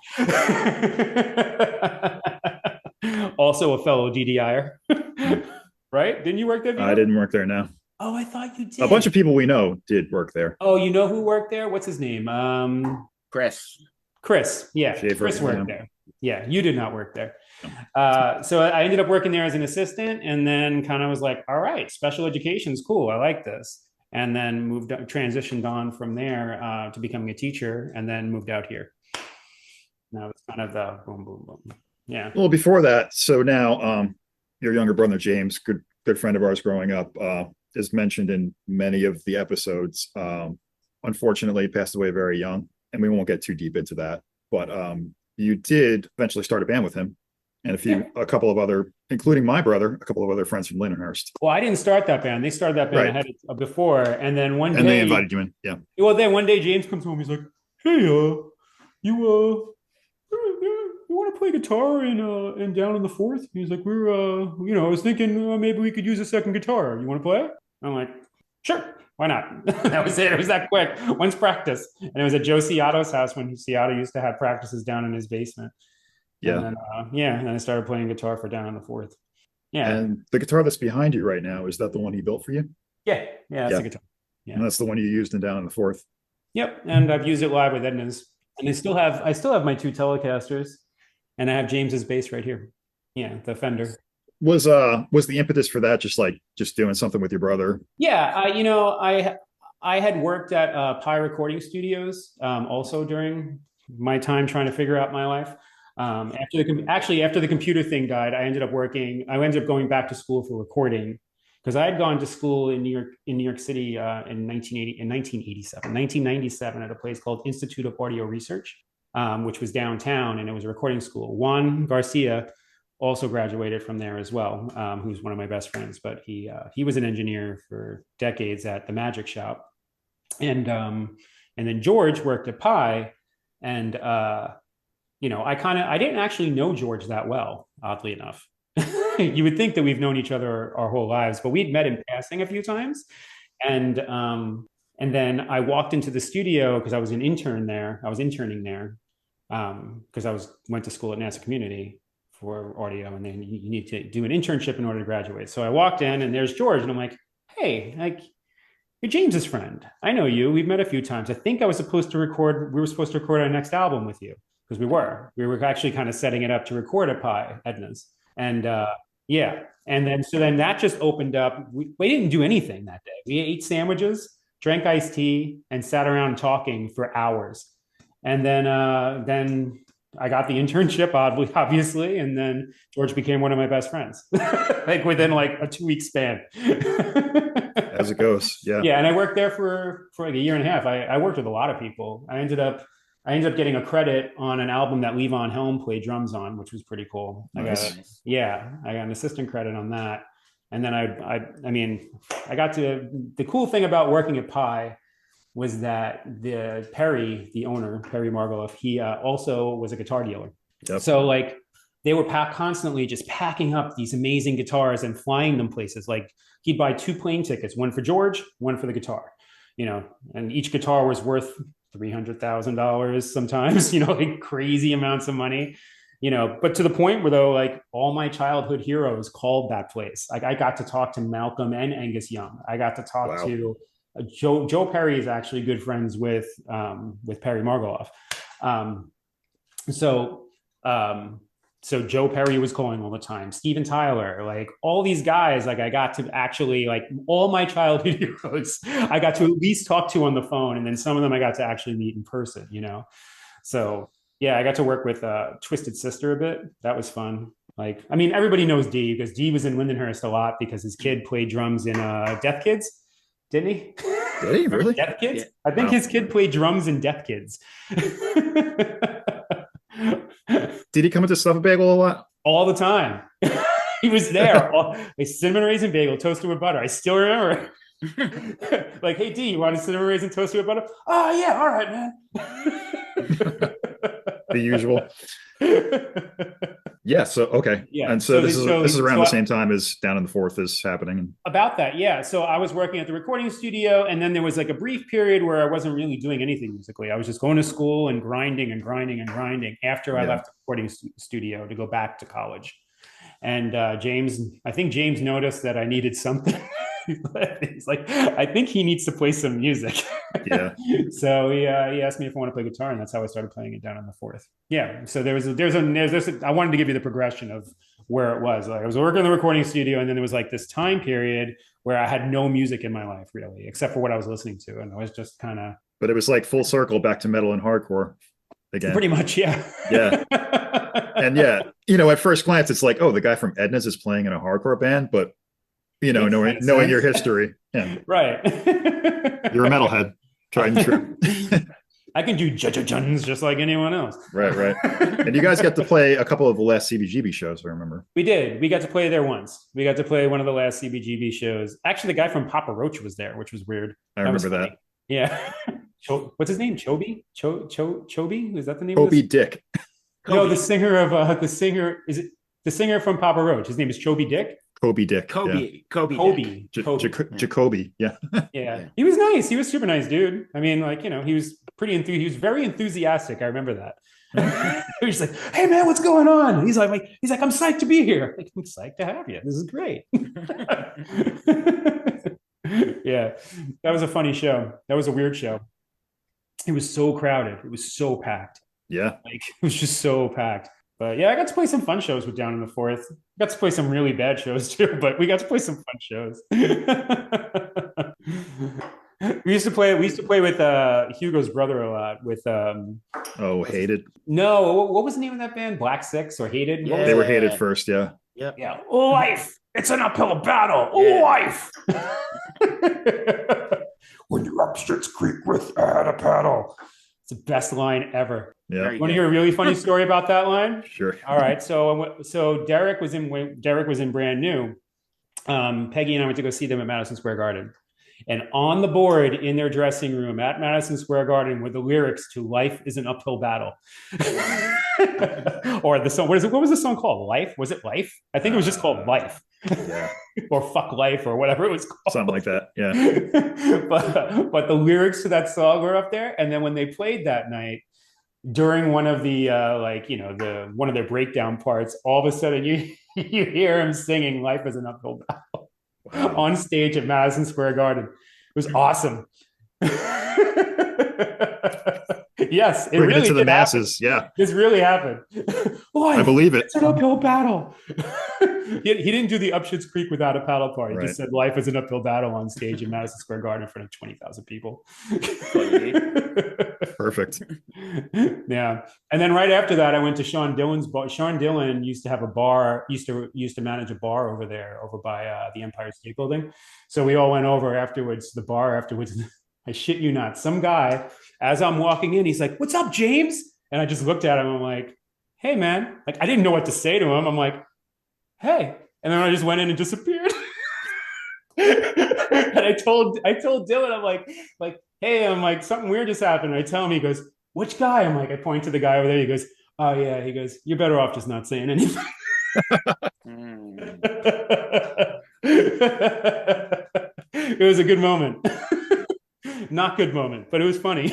Also a fellow DDIer. Right? Didn't you work there? I didn't work there, no. Oh, I thought you did. A bunch of people we know did work there. Oh, you know who worked there? What's his name? Chris, yeah. Chris worked there. Yeah, you did not work there. So I ended up working there as an assistant and then kind of was like, all right, special education is cool. I like this. And then transitioned on from there to becoming a teacher and then moved out here. Now it's kind of the boom, boom, boom. Yeah. Well, before that, so now your younger brother, James, good friend of ours growing up, is mentioned in many of the episodes. Unfortunately, passed away very young. And we won't get too deep into that, but you did eventually start a band with him and a couple of other, including my brother, a couple of other friends from Lindenhurst. Well, I didn't start that band. They started that band ahead before. And then one day. And they invited you in. Yeah. Well, then one day James comes home. He's like, hey, you want to play guitar in Down in the Fourth? He's like, I was thinking maybe we could use a second guitar. You want to play? I'm like, sure. Why not? That was it. It was that quick. When's practice? And it was at Joe Ciato's house when Ciato used to have practices down in his basement. Yeah. And then, and I started playing guitar for Down in the Fourth. Yeah. And the guitar that's behind you right now, is that the one he built for you? Yeah. Yeah, that's a guitar. Yeah. And that's the one you used in Down in the Fourth. Yep. And I've used it live with Edna's. And I still have my two Telecasters. And I have James's bass right here. Yeah, the Fender. Was the impetus for that just doing something with your brother? Yeah, I had worked at Pi Recording Studios also during my time trying to figure out my life. After the computer thing died, I ended up going back to school for recording because I had gone to school in New York City in 1997 at a place called Institute of Audio Research, which was downtown, and it was a recording school. Juan Garcia also graduated from there as well, who's one of my best friends, but he was an engineer for decades at the Magic Shop. And then George worked at Pi, and I didn't actually know George that well, oddly enough. You would think that we've known each other our whole lives, but we'd met in passing a few times. And then I walked into the studio because I was an intern there. I was interning there because went to school at NASA Community for audio, and then you need to do an internship in order to graduate. So I walked in, and there's George, and I'm like, hey, like, you're James's friend. I know you. We've met a few times. I think we were supposed to record our next album with you, because we were actually kind of setting it up to record at Edna's. And yeah. And then that just opened up. We didn't do anything that day. We ate sandwiches, drank iced tea, and sat around talking for hours. And then I got the internship, obviously, and then George became one of my best friends, like within like a 2-week span. As it goes, yeah. Yeah, and I worked there for like a year and a half. I worked with a lot of people. I ended up getting a credit on an album that Levon Helm played drums on, which was pretty cool. Nice. I got an assistant credit on that. And then I got to, the cool thing about working at Pi was that Perry, the owner, Perry McAuliffe, he also was a guitar dealer. Yep. So like they were constantly just packing up these amazing guitars and flying them places. Like he'd buy 2 plane tickets, one for George, one for the guitar, and each guitar was worth $300,000 sometimes, like crazy amounts of money, but to the point where though, like all my childhood heroes called that place. Like I got to talk to Malcolm and Angus Young. I got to talk to Joe Perry is actually good friends with Perry McAuliffe. So Joe Perry was calling all the time, Steven Tyler, like all these guys, like I got to actually, like all my childhood heroes, I got to at least talk to on the phone. And then some of them I got to actually meet in person, So yeah, I got to work with Twisted Sister a bit. That was fun. Like, I mean, everybody knows D because D was in Lindenhurst a lot because his kid played drums in Death Kids. Didn't he? Did he really? Death Kids? Yeah. I think his kid played drums in Death Kids. Did he come into Stuff a Bagel a lot? All the time. He was there. A cinnamon raisin bagel toasted with butter. I still remember. Like, hey, D, you want a cinnamon raisin toasted with butter? Oh, yeah. All right, man. The usual. Yeah. So, okay. Yeah. And so this is around the same time as Down in the Fourth is happening. About that. Yeah. So I was working at the recording studio, and then there was like a brief period where I wasn't really doing anything musically. I was just going to school and grinding after I left the recording studio to go back to college. And I think James noticed that I needed something. He's like, I think he needs to play some music. Yeah. So he asked me if I want to play guitar, and that's how I started playing it Down in the Fourth. Yeah. So there's I wanted to give you the progression of where it was. Like I was working in the recording studio, and then there was like this time period where I had no music in my life really, except for what I was listening to, and I was just kind of. But it was like full circle back to metal and hardcore again. Pretty much, yeah. Yeah. And yeah, at first glance, it's like, oh, the guy from Edna's is playing in a hardcore band, but knowing your history, yeah. Right. You're a metalhead, tried and true. I can do juns just like anyone else. Right. And you guys got to play a couple of the last CBGB shows, I remember. We did. We got to play there once. We got to play one of the last CBGB shows. Actually, the guy from Papa Roach was there, which was weird. I remember that. Yeah. What's his name? Chobi? Chobi? Is that the name? Chobi Dick. No, the singer from Papa Roach. His name is Chobi Dick. Kobe Dick. Kobe. Jacoby. Yeah. Yeah. He was nice. He was super nice, dude. I mean, like, he was he was very enthusiastic. I remember that. He's like, hey man, what's going on? He's like, I'm psyched to be here. Like, I'm psyched to have you. This is great. Yeah. That was a funny show. That was a weird show. It was so crowded. It was so packed. Yeah. Like, it was just so packed. But yeah, I got to play some fun shows with Down in the Fourth. Got to play some really bad shows too, but we got to play some fun shows. We used to play with Hugo's brother a lot with Hated. No, what was the name of that band? Black Six or Hated? Yeah. They were Hated first, yeah. Yep. Yeah. Life. It's an uphill battle. Life. When you're up Schitt's Creek without a paddle. It's the best line ever. Yeah. Want to hear a really funny story about that line? Sure. All right. So Derek was in Brand New. Peggy and I went to go see them at Madison Square Garden, And on the board in their dressing room at Madison Square Garden were the lyrics to "Life is an Uphill Battle." Or the song, what was the song called? Life? Was it Life? I think it was just called Life. Yeah. Or Fuck Life or whatever it was called. Something like that. Yeah. but the lyrics to that song were up there. And then when they played that night, during one of the one of their breakdown parts, all of a sudden you hear him singing "Life is an Uphill Battle" on stage at Madison Square Garden. It was awesome. Yes, it Bringing really it to the did masses. happen. Yeah. This really happened. I believe it. It's an uphill battle. He didn't do the Up Shit's Creek without a paddle part. He just said "Life is an Uphill Battle" on stage in Madison Square Garden in front of 20,000 people. Perfect. Yeah. And then right after that, I went to Sean Dillon's bar. Sean Dillon used to have a bar, used to manage a bar over there, over by the Empire State Building. So we all went over afterwards, the bar afterwards. I shit you not. Some guy, as I'm walking in, he's like, "What's up, James?" And I just looked at him. I'm like, "Hey, man." Like, I didn't know what to say to him. I'm like, "Hey." And then I just went in and disappeared. And I told Dylan, I'm like, "Hey," I'm like, "something weird just happened." And I tell him, he goes, "Which guy?" I'm like, I point to the guy over there. He goes, "Oh yeah." He goes, "You're better off just not saying anything." It was a good moment. Not good moment, but it was funny.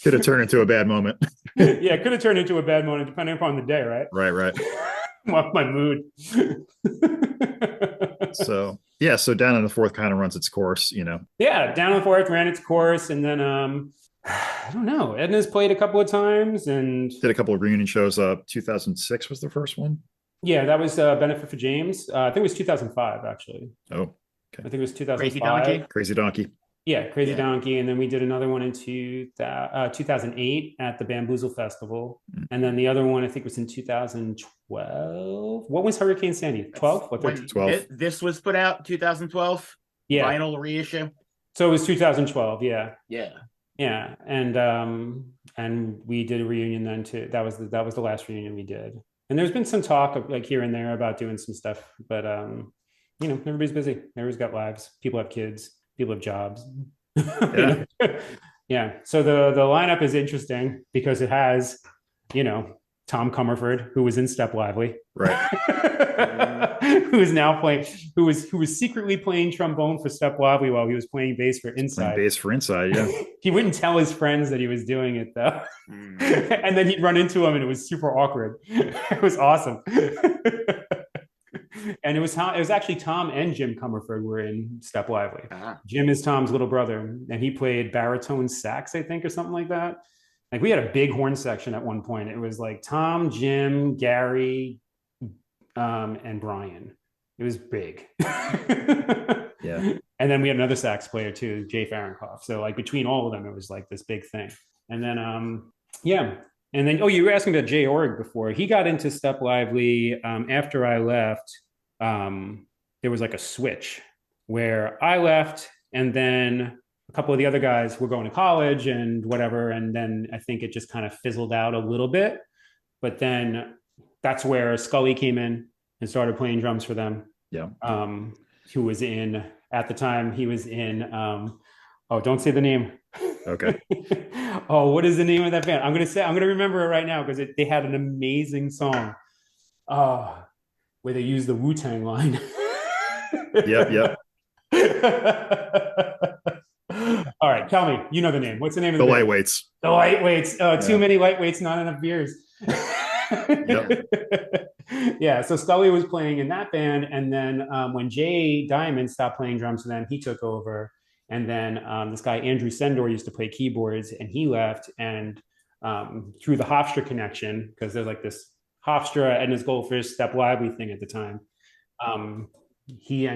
Could have turned into a bad moment. Yeah, it could have turned into a bad moment depending upon the day, right? Right. My mood. So Down in the Fourth kind of runs its course, Yeah, Down in the Fourth ran its course, and then I don't know. Edna's played a couple of times and did a couple of reunion shows. 2006 was the first one. Yeah, that was Benefit for James. I think it was 2005, actually. Oh, okay. I think it was 2005. Crazy Donkey. Yeah, Crazy Donkey. And then we did another one in 2008 at the Bamboozle Festival. And then the other one, I think, was in 2012. What was Hurricane Sandy? 12? What, 13? 12. This was put out 2012? Yeah. Vinyl reissue? So it was 2012, yeah. Yeah. Yeah. And we did a reunion then too. That was the last reunion we did. And there's been some talk of like here and there about doing some stuff, but everybody's busy. Everybody's got lives. People have kids. People have jobs. Yeah. Yeah. So the lineup is interesting because it has, Tom Comerford, who was in Step Lively, right? who is now playing, who was secretly playing trombone for Step Lively while he was playing bass for Inside. Yeah. He wouldn't tell his friends that he was doing it though, and then he'd run into him, and it was super awkward. It was awesome. And it was actually Tom and Jim Comerford were in Step Lively. Jim is Tom's little brother, and he played baritone sax, I think, or something like that. Like we had a big horn section at one point. It was like Tom, Jim, Gary, and Brian. It was big. Yeah. And then we had another sax player too, Jay Fahrenkoff. So like between all of them, it was like this big thing. And then And then, you were asking about Jay Org before. He got into Step Lively after I left. There was like a switch where I left, and then a couple of the other guys were going to college and whatever. And then I think it just kind of fizzled out a little bit. But then that's where Scully came in and started playing drums for them. Yeah. Who was at the time, he was in, don't say the name. Okay. What is the name of that band? I'm gonna remember it right now because they had an amazing song where they used the Wu-Tang line. Yep. All right, tell me, you know the name. What's the name of the band? Lightweights? The Lightweights. Too many lightweights, not enough beers. Yep. Yeah, so Scully was playing in that band, and then when Jay Diamond stopped playing drums for them, he took over. And then this guy, Andrew Sendor, used to play keyboards, and he left. And through the Hofstra connection, because there's like this Hofstra, Edna's Goldfish, Step Lively thing at the time, Jay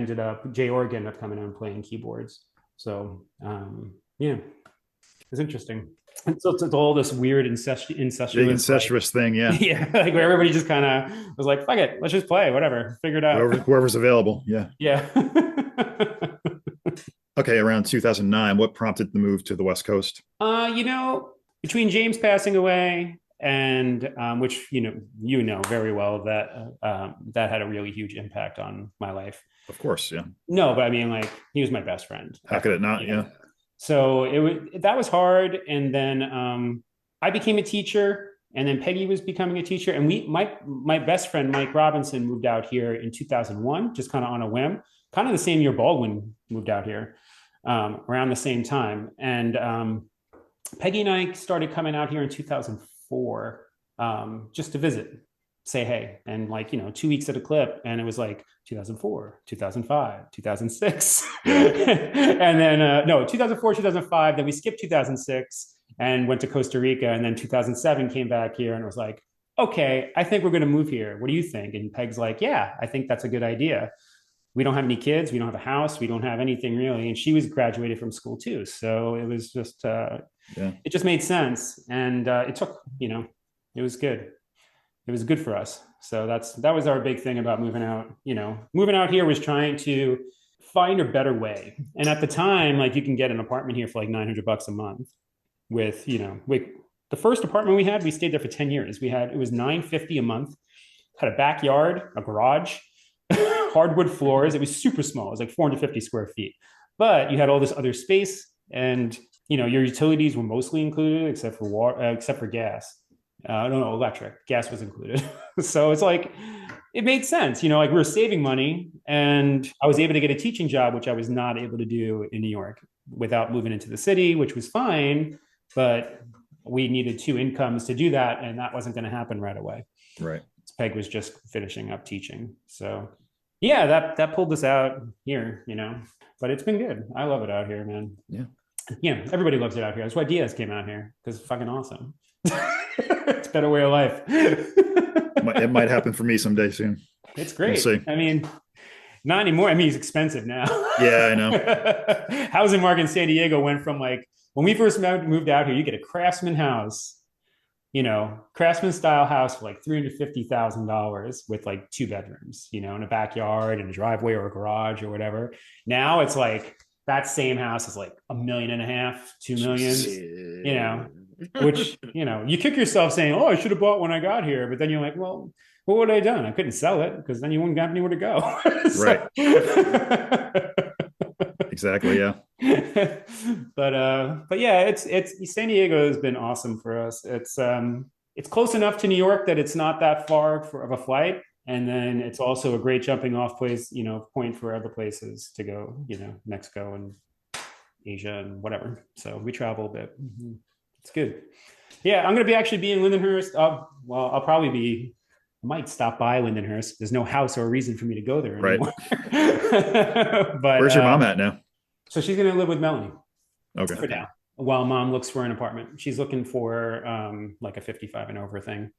Org ended up coming out and playing keyboards. So, it's interesting. And so it's all this weird incestuous thing, yeah. Yeah, like where everybody just kind of was like, fuck it, let's just play, whatever, figure it out. Whoever's available, yeah. Yeah. Okay, around 2009, what prompted the move to the West Coast? Between James passing away and which you know very well that that had a really huge impact on my life. Of course, yeah. No, but I mean, like, he was my best friend. How could it not? Yeah. So that was hard, and then I became a teacher, and then Peggy was becoming a teacher, and my best friend Mike Robinson moved out here in 2001, just kind of on a whim, kind of the same year Baldwin moved out here, around the same time, and Peggy and I started coming out here in 2004, just to visit, say hey, and 2 weeks at a clip, and it was like 2004, 2005, 2006, and then no, 2004, 2005, then we skipped 2006 and went to Costa Rica, and then 2007 came back here, and it was like, okay, I think we're going to move here. What do you think? And Peg's like, yeah, I think that's a good idea. We don't have any kids, we don't have a house, we don't have anything really, and she was graduated from school too, so it was just it just made sense, and it took, it was good. It was good for us. So that was our big thing about moving out. Moving out here was trying to find a better way. And at the time, like, you can get an apartment here for like $900 a month with, the first apartment we had, we stayed there for 10 years. It was $950 a month, had a backyard, a garage, hardwood floors. It was super small. It was like 450 square feet, but you had all this other space, and, your utilities were mostly included except for water, except for gas. No, electric. Gas was included. So it's like, it made sense, like, we were saving money, and I was able to get a teaching job, which I was not able to do in New York without moving into the city, which was fine, but we needed 2 incomes to do that, and that wasn't going to happen right away. Right. Peg was just finishing up teaching. So yeah, that pulled us out here, but it's been good. I love it out here, man. Yeah. Everybody loves it out here. That's why Diaz came out here, because it's fucking awesome. It's a better way of life. It might happen for me someday soon. It's great. We'll see. I mean, not anymore. I mean, it's expensive now. Yeah, I know. Housing market in San Diego went from, like, when we first moved out here, you get a craftsman house, craftsman style house for like $350,000 with like 2 bedrooms, and a backyard and a driveway or a garage or whatever. Now it's like that same house is like $1.5 million, 2 million, which, you kick yourself saying, oh, I should have bought when I got here. But then you're like, well, what would I have done? I couldn't sell it, because then you wouldn't have anywhere to go. Right. Exactly. Yeah. But yeah, it's San Diego has been awesome for us. It's close enough to New York that it's not that far of a flight. And then it's also a great jumping off point for other places to go, Mexico and Asia and whatever. So we travel a bit. Mm-hmm. It's good. Yeah, I'm going to actually be in Lindenhurst. I might stop by Lindenhurst. There's no house or a reason for me to go there anymore. Right. But where's your mom at now? So she's going to live with Melanie. Okay. For now, while mom looks for an apartment. She's looking for like a 55 and over thing.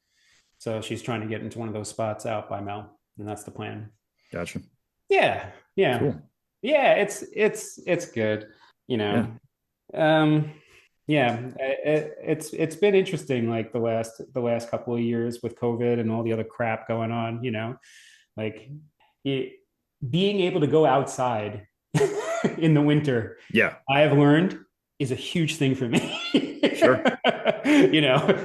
So she's trying to get into one of those spots out by Mel, and that's the plan. Gotcha. Yeah. Cool. Yeah, it's good. It's been interesting, like the last couple of years with COVID and all the other crap going on, like being able to go outside in the winter. Yeah. I have learned is a huge thing for me. Sure.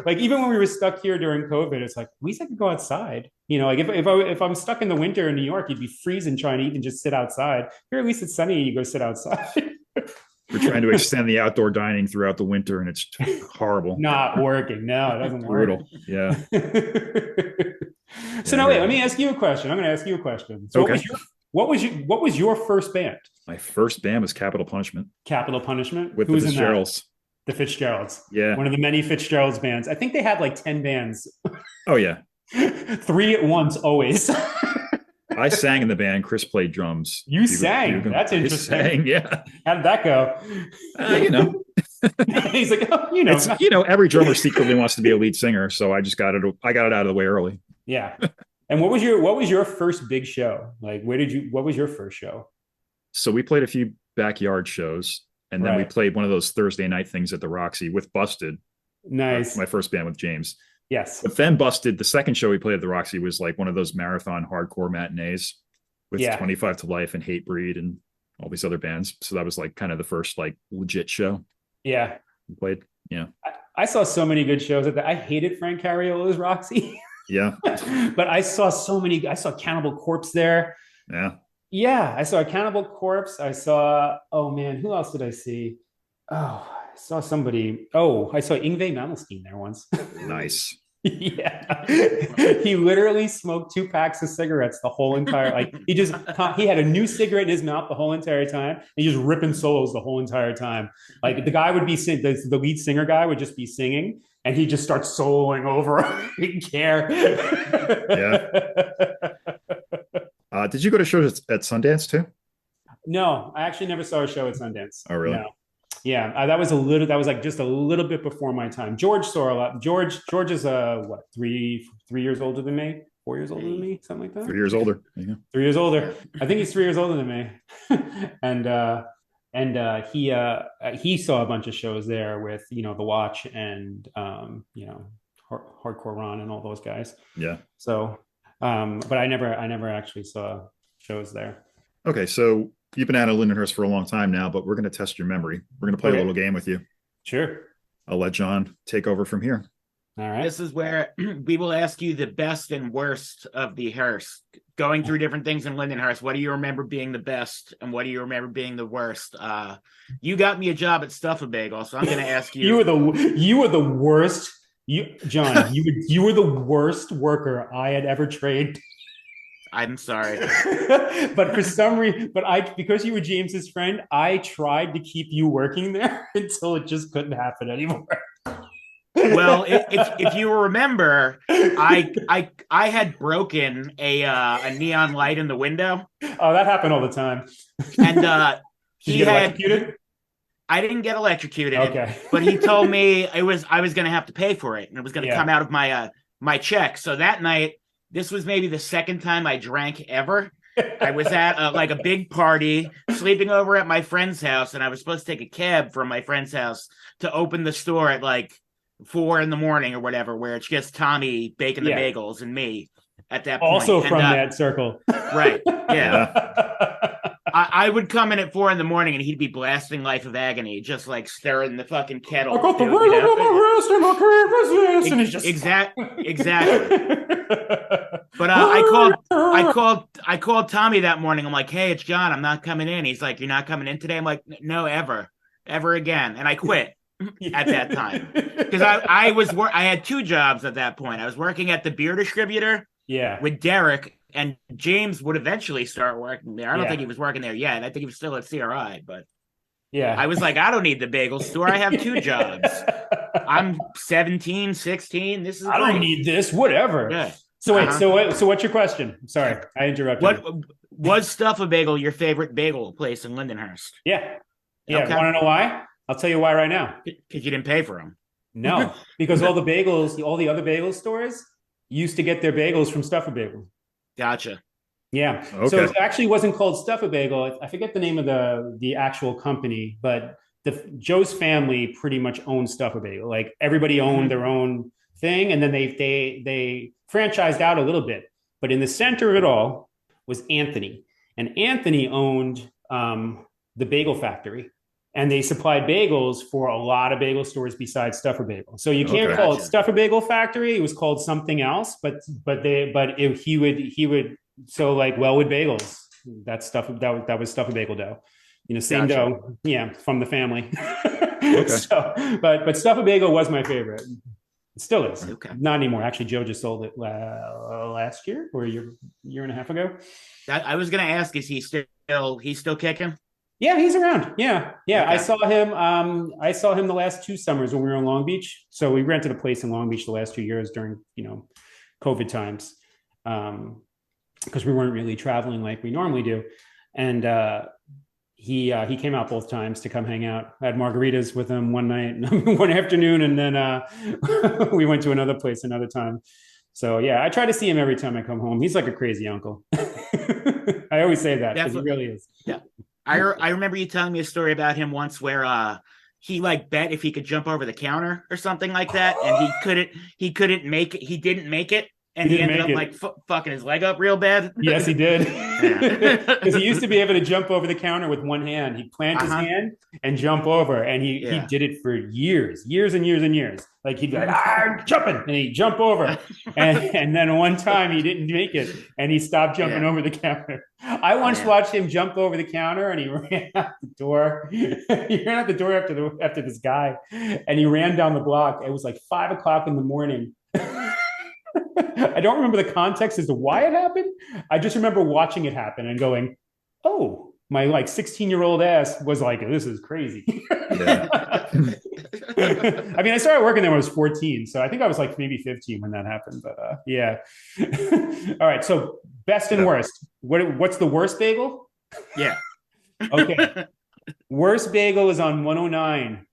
Like, even when we were stuck here during COVID, it's like, at least I could go outside. Like, if I'm stuck in the winter in New York, you'd be freezing trying to even just sit outside. Here, at least it's sunny, you go sit outside. We're trying to extend the outdoor dining throughout the winter, and it's horrible. Not working. No, it doesn't work. Brutal. Yeah. So now, wait, let me ask you a question. I'm going to ask you a question. So okay. What was your first band? My first band was Capital Punishment. Capital Punishment? With the Fitzgeralds. The Fitzgeralds. Yeah. One of the many Fitzgeralds bands. I think they had like 10 bands. Oh, yeah. 3 at once, always. I sang in the band. Chris played drums. You sang? That's interesting. I sang, yeah. How did that go? He's like, oh, every drummer secretly wants to be a lead singer. So I got it out of the way early. Yeah. And what was your first big show? Like, what was your first show? So we played a few backyard shows, and then we played one of those Thursday night things at the Roxy with Busted. Nice. My first band with James. Yes. But then Busted, the second show we played at the Roxy was like one of those marathon hardcore matinees with 25 to Life and Hatebreed and all these other bands. So that was like kind of the first like legit show. Yeah. We played. Yeah. I saw so many good shows at that. I hated Frank Cariola's Roxy. Yeah. But I saw so many. I saw Cannibal Corpse there. Yeah. Yeah, I saw Cannibal Corpse. I saw, oh man, who else did I see? Oh, I saw somebody. Oh, I saw Yngwie Malmsteen there once. Nice. Yeah. He literally smoked 2 packs of cigarettes the whole entire, like he had a new cigarette in his mouth the whole entire time. And he just ripping solos the whole entire time. Like the guy would be the lead singer guy would just be singing and he just starts soloing over. He didn't care. Yeah. Did you go to shows at Sundance too? No, I actually never saw a show at Sundance. Oh, really? No. Yeah, that was like just a little bit before my time. George saw a lot. George is what, 3 years older than me, 4 years older than me, something like that. 3 years older. Yeah. 3 years older. I think he's 3 years older than me. and he saw a bunch of shows there with The Watch and Hardcore Ron and all those guys. Yeah. So, but I never actually saw shows there. Okay, so you've been out of Lindenhurst for a long time now, but we're going to test your memory. We're going to play a little game with you. Sure. I'll let John take over from here. All right. This is where we will ask you the best and worst of the Hearst. Going through different things in Lindenhurst. What do you remember being the best, and what do you remember being the worst? You got me a job at Stuff-A-Bagel, so I'm going to ask you. You were the worst. John, you were the worst worker I had ever trained. I'm sorry. But for some reason, because you were James's friend, I tried to keep you working there until it just couldn't happen anymore. Well, if you remember, I had broken a neon light in the window. Oh, that happened all the time. And Did you get electrocuted? I didn't get electrocuted. Okay. But he told me I was going to have to pay for it, and it was going to come out of my check. So that night, this was maybe the second time I drank ever. I was at a big party, sleeping over at my friend's house, and I was supposed to take a cab from my friend's house to open the store at 4 a.m. or whatever, where it's just Tommy baking the bagels and me at that point. Also from that circle. Right. Yeah. I would come in at 4 a.m. and he'd be blasting Life of Agony, just stirring the fucking kettle. I got the ring on my wrist and I can't resist. And it's just exactly. But I called Tommy that morning. I'm like, hey, it's John. I'm not coming in. He's like, you're not coming in today? I'm like, no, ever again. And I quit at that time because I had 2 jobs at that point. I was working at the beer distributor with Derek, and James would eventually start working there. I don't think he was working there yet. I think he was still at CRI, but I was like, I don't need the bagel store. I have 2 jobs. I'm 17, 16. This is I don't need this. Whatever. Yeah. So wait, so what's your question? Sorry, I interrupted. What was Stuff-A-Bagel your favorite bagel place in Lindenhurst? Yeah. Okay. Want to know why? I'll tell you why right now. Because you didn't pay for them. No, because all the other bagel stores used to get their bagels from Stuff-A-Bagel. Gotcha. Yeah. Okay. So it actually wasn't called Stuff-A-Bagel. I forget the name of the actual company, but Joe's family pretty much owned Stuff-A-Bagel. Everybody owned their own thing, and then they franchised out a little bit. But in the center of it all was Anthony, and Anthony owned the Bagel Factory, and they supplied bagels for a lot of bagel stores besides Stuff-A-Bagel. So you can't call it Stuff-A-Bagel Factory. It was called something else, he would Wellwood Bagels. That was Stuff-A-Bagel dough. Same dough, from the family. So, but Stuff-A-Bagel was my favorite. It still is. Okay. Not anymore. Actually, Joe just sold it last year or a year and a half ago. I was going to ask, is he still kicking? Yeah, he's around. Yeah. Okay. I saw him the last 2 summers when we were in Long Beach. So we rented a place in Long Beach the last 2 years during, COVID times. Because we weren't really traveling like we normally do. And he came out both times to come hang out. I had margaritas with him one night, one afternoon, and then we went to another place another time. So I try to see him every time I come home. He's like a crazy uncle. I always say that because he really is. Yeah, I remember you telling me a story about him once where he bet if he could jump over the counter or something like that, and he couldn't make it. He didn't make it. And he ended up like fucking his leg up real bad. Yes, he did. Because he used to be able to jump over the counter with one hand. He'd plant his hand and jump over. And he did it for years and years and years. Like he'd be like, I'm jumping. And he'd jump over. And then one time he didn't make it. And he stopped jumping over the counter. I once watched him jump over the counter and he ran out the door. He ran out the door after this guy. And he ran down the block. It was like 5 o'clock in the morning. I don't remember the context as to why it happened. I just remember watching it happen and going, oh, my like 16-year-old ass was like, this is crazy. I mean, I started working there when I was 14. So I think I was like maybe 15 when that happened. But yeah. All right. So best and worst. What's the worst bagel? Yeah. Okay. Worst bagel is on 109.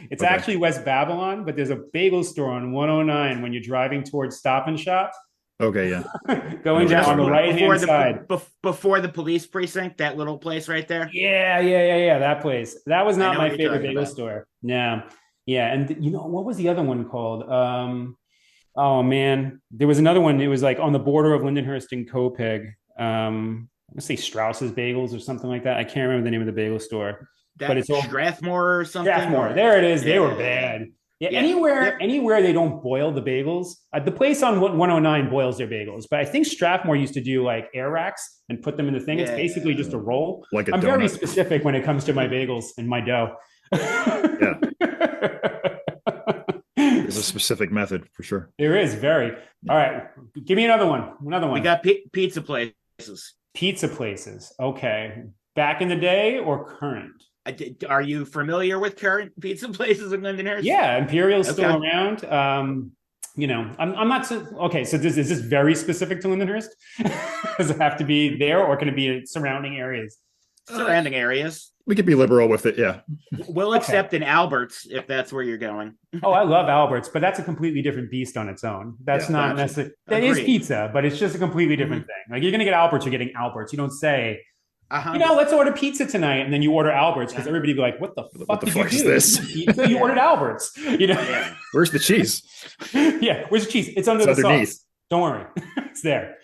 It's actually West Babylon, but there's a bagel store on 109 when you're driving towards Stop and Shop. Okay, yeah. Going down on the right-hand side. Before the police precinct, that little place right there? Yeah, that place. That was not my favorite bagel store. No. Yeah, and you know, what was the other one called? Oh, man. There was another one. It was like on the border of Lindenhurst and Copeg. Let's say Strauss's Bagels or something like that. I can't remember the name of the bagel store. But it's all Strathmore or something. Strathmore, there it is. They were bad. Yeah, anywhere they don't boil the bagels. The place on 109 boils their bagels, but I think Strathmore used to do like air racks and put them in the thing. It's basically just a roll. Like I'm very specific when it comes to my bagels and my dough. Yeah, there's a specific method for sure. There is very. All right, give me another one. We got pizza places. Pizza places. Okay, back in the day or current? Are you familiar with current pizza places in Lindenhurst? Yeah, Imperial's still around. You know, I'm not so okay. So is this very specific to Lindenhurst? Does it have to be there, or can it be in surrounding areas? Surrounding areas. We could be liberal with it. Yeah, we'll accept an Albert's if that's where you're going. Oh, I love Albert's, but that's a completely different beast on its own. That's not necessarily. That is pizza, but it's just a completely different thing. Like you're gonna get Albert's, you're getting Albert's. You don't say, you know, let's order pizza tonight, and then you order Albert's because everybody be like, "What the fuck did you do? Is this? Pizza? You ordered Albert's." You know, where's the cheese? Yeah, where's the cheese? It's under the underneath. sauce. Don't worry, it's there.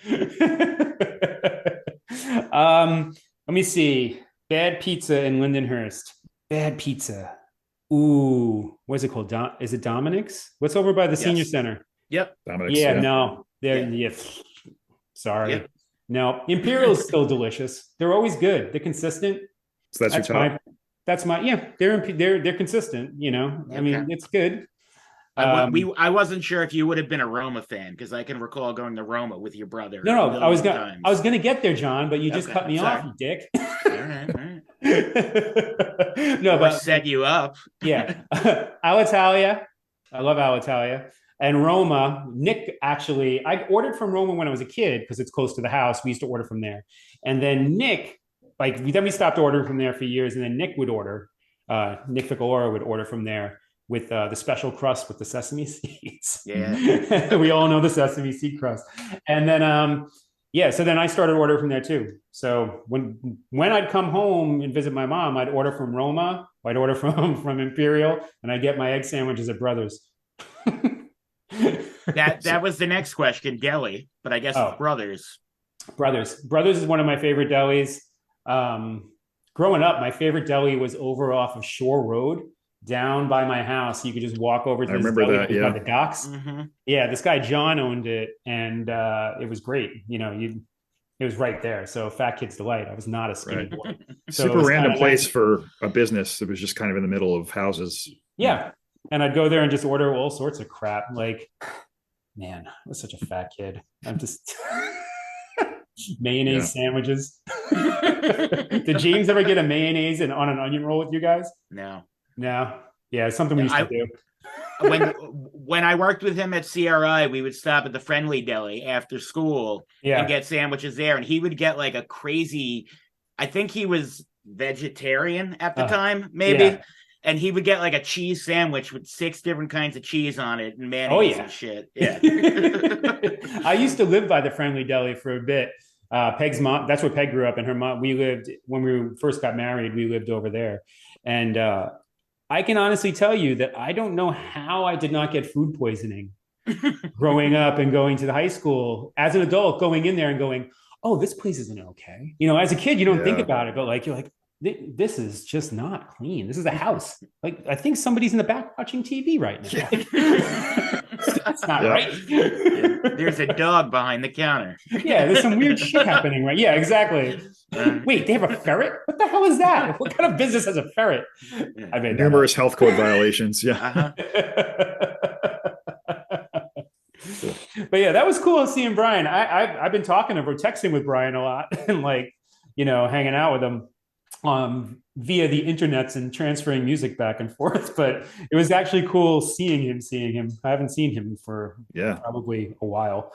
Let me see. Bad pizza in Lindenhurst. Bad pizza. Ooh, what's it called? Is it Dominic's? What's over by the senior center? Yep. Dominic's, no. Sorry. Yep. No, Imperial is still delicious. They're always good. They're consistent. So that's your top? They're consistent, you know. Okay. I mean, it's good. I wasn't sure if you would have been a Roma fan because I can recall going to Roma with your brother. No, I was gonna get there, John, but you just cut me off, you dick. All right. No, but set you up. Yeah, Alitalia. I love Alitalia. And Roma, Nick, actually, I ordered from Roma when I was a kid because it's close to the house. We used to order from there. And then Nick, then we stopped ordering from there for years. And then Nick would order, Nick Ficalora would order from there with the special crust with the sesame seeds. Yeah. We all know the sesame seed crust. And then, so then I started ordering from there too. So when I'd come home and visit my mom, I'd order from Roma, I'd order from Imperial, and I'd get my egg sandwiches at Brothers. That was the next question, deli, but I guess it's Brothers. Brothers is one of my favorite delis. Growing up, my favorite deli was over off of Shore Road, down by my house. You could just walk over to this deli by the docks. Mm-hmm. Yeah, this guy John owned it, and it was great. You know, it was right there. So Fat Kid's Delight. I was not a skinny boy. So super random place for a business. It was just kind of in the middle of houses. Yeah. And I'd go there and just order all sorts of crap. Like, man, I was such a fat kid. I'm just mayonnaise sandwiches. Did James ever get a mayonnaise on an onion roll with you guys? No. Yeah, it's something we used to do. When I worked with him at CRI, we would stop at the Friendly Deli after school and get sandwiches there. And he would get like a crazy, I think he was vegetarian at the time, maybe. Yeah. And he would get like a cheese sandwich with 6 different kinds of cheese on it and mayonnaise and shit. Yeah. I used to live by the Friendly Deli for a bit. Peg's mom, that's where Peg grew up, and her mom, when we first got married, we lived over there. And I can honestly tell you that I don't know how I did not get food poisoning. growing up and going to the high school as an adult, going in there and going, oh, this place isn't okay. As a kid, you don't think about it, but like, you're like, this is just not clean. This is a house. Like, I think somebody's in the back watching TV right now. That's not right. There's a dog behind the counter. Yeah, there's some weird shit happening, right? Yeah, exactly. Wait, they have a ferret? What the hell is that? What kind of business has a ferret? I mean, numerous health code violations. Yeah. Uh-huh. But yeah, that was cool seeing Brian. I've been talking or texting with Brian a lot and like, hanging out with him via the internets and transferring music back and forth. But it was actually cool seeing him. I haven't seen him for probably a while,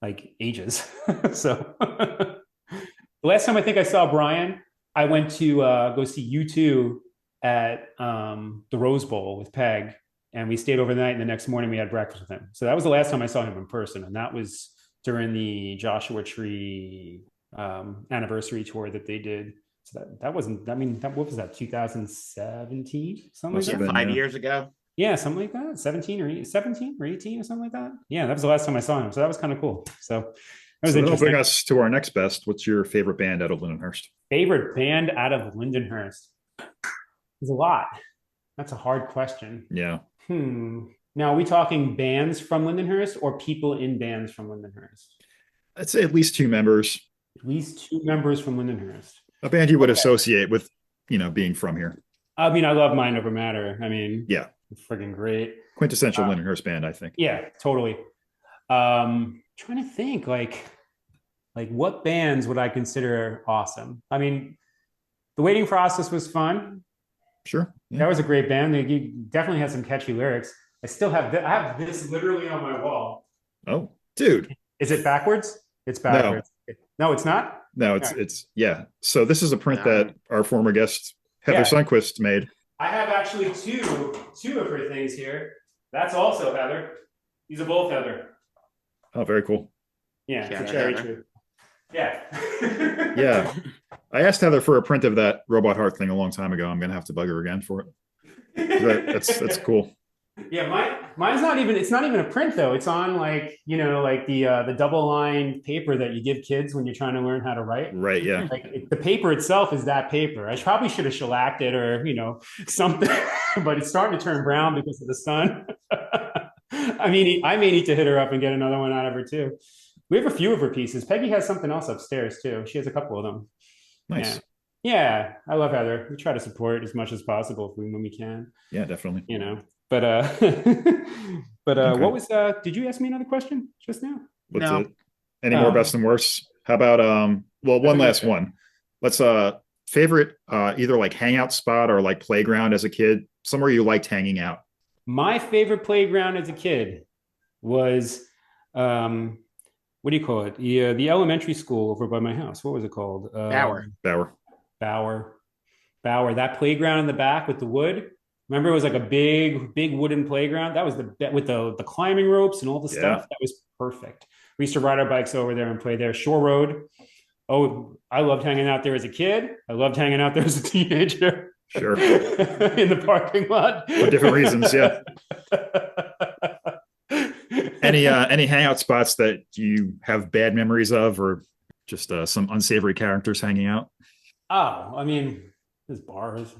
like ages. So the last time I think I saw Brian, I went to go see U2 at the Rose Bowl with Peg, and we stayed overnight, and the next morning we had breakfast with him. So that was the last time I saw him in person, and that was during the Joshua Tree anniversary tour that they did. So that wasn't, what was that, 2017? Something like that? 5 years ago? Yeah, something like that. 17 or 18 or something like that. Yeah, that was the last time I saw him. So that was kind of cool. So that was that'll interesting. bring us to our next best. What's your favorite band out of Lindenhurst? Favorite band out of Lindenhurst? There's a lot. That's a hard question. Yeah. Now, are we talking bands from Lindenhurst or people in bands from Lindenhurst? I'd say at least two members. At least two members from Lindenhurst. A band you would associate with, being from here. I mean, I love Mind Over Matter. I mean, yeah, it's freaking great. Quintessential Lindenhurst band, I think. Yeah, totally. Trying to think like what bands would I consider awesome? I mean, The Waiting Process was fun. Sure. Yeah. That was a great band. They definitely had some catchy lyrics. I have this literally on my wall. Oh, dude. Is it backwards? It's backwards. No, it's not? No, it's yeah. So this is a print that our former guest Heather Sundquist made. I have actually two of her things here. That's also Heather. These are both Heather. Oh, very cool. Yeah, it's a cherry tree. Yeah. Yeah. I asked Heather for a print of that Robot Heart thing a long time ago. I'm gonna have to bug her again for it. That's cool. Yeah, mine's not even, it's not even a print though. It's on like the double line paper that you give kids when you're trying to learn how to write. Right, yeah. Like the paper itself is that paper. I probably should have shellacked it or, something, but it's starting to turn brown because of the sun. I mean, I may need to hit her up and get another one out of her too. We have a few of her pieces. Peggy has something else upstairs too. She has a couple of them. Nice. Yeah, I love Heather. We try to support as much as possible when we can. Yeah, definitely. But Okay. what was did you ask me another question just now? What's it? Any more best and worst? How about one last one. Let's favorite either like hangout spot or like playground as a kid, somewhere you liked hanging out. My favorite playground as a kid was what do you call it? The elementary school over by my house. What was it called? Bower. That playground in the back with the wood. Remember, it was like a big wooden playground. That was with the climbing ropes and all the stuff. That was perfect. We used to ride our bikes over there and play there. Shore Road. Oh, I loved hanging out there as a kid. I loved hanging out there as a teenager. Sure. In the parking lot. For different reasons, yeah. Any hangout spots that you have bad memories of, or just some unsavory characters hanging out? Oh, I mean, there's bars.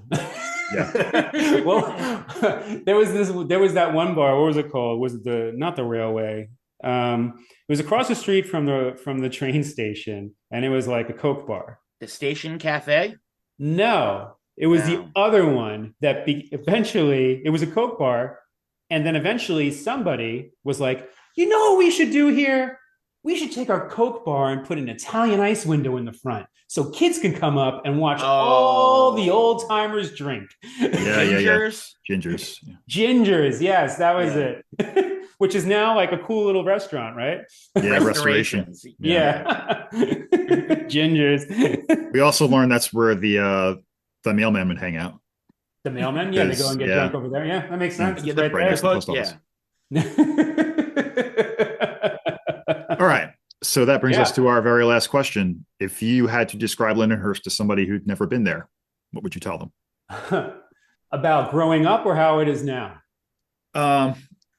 Yeah. Well, there was that one bar. What was it called? Was it not the Railway? It was across the street from the train station, and it was like a Coke bar. The Station Cafe? No, it was the other one that eventually it was a Coke bar, and then eventually somebody was like, what we should do here? We should take our Coke bar and put an Italian ice window in the front so kids can come up and watch all the old timers drink. Gingers? Gingers. Yeah. Gingers. Yes, that was it. Which is now like a cool little restaurant, right? Yeah, restoration. Yeah. Gingers. We also learned that's where the mailman would hang out. The mailman? Yeah, they go and get drunk over there. Yeah, that makes sense. Yeah, All right. So that brings us to our very last question. If you had to describe Lindenhurst to somebody who'd never been there, what would you tell them? About growing up or how it is now?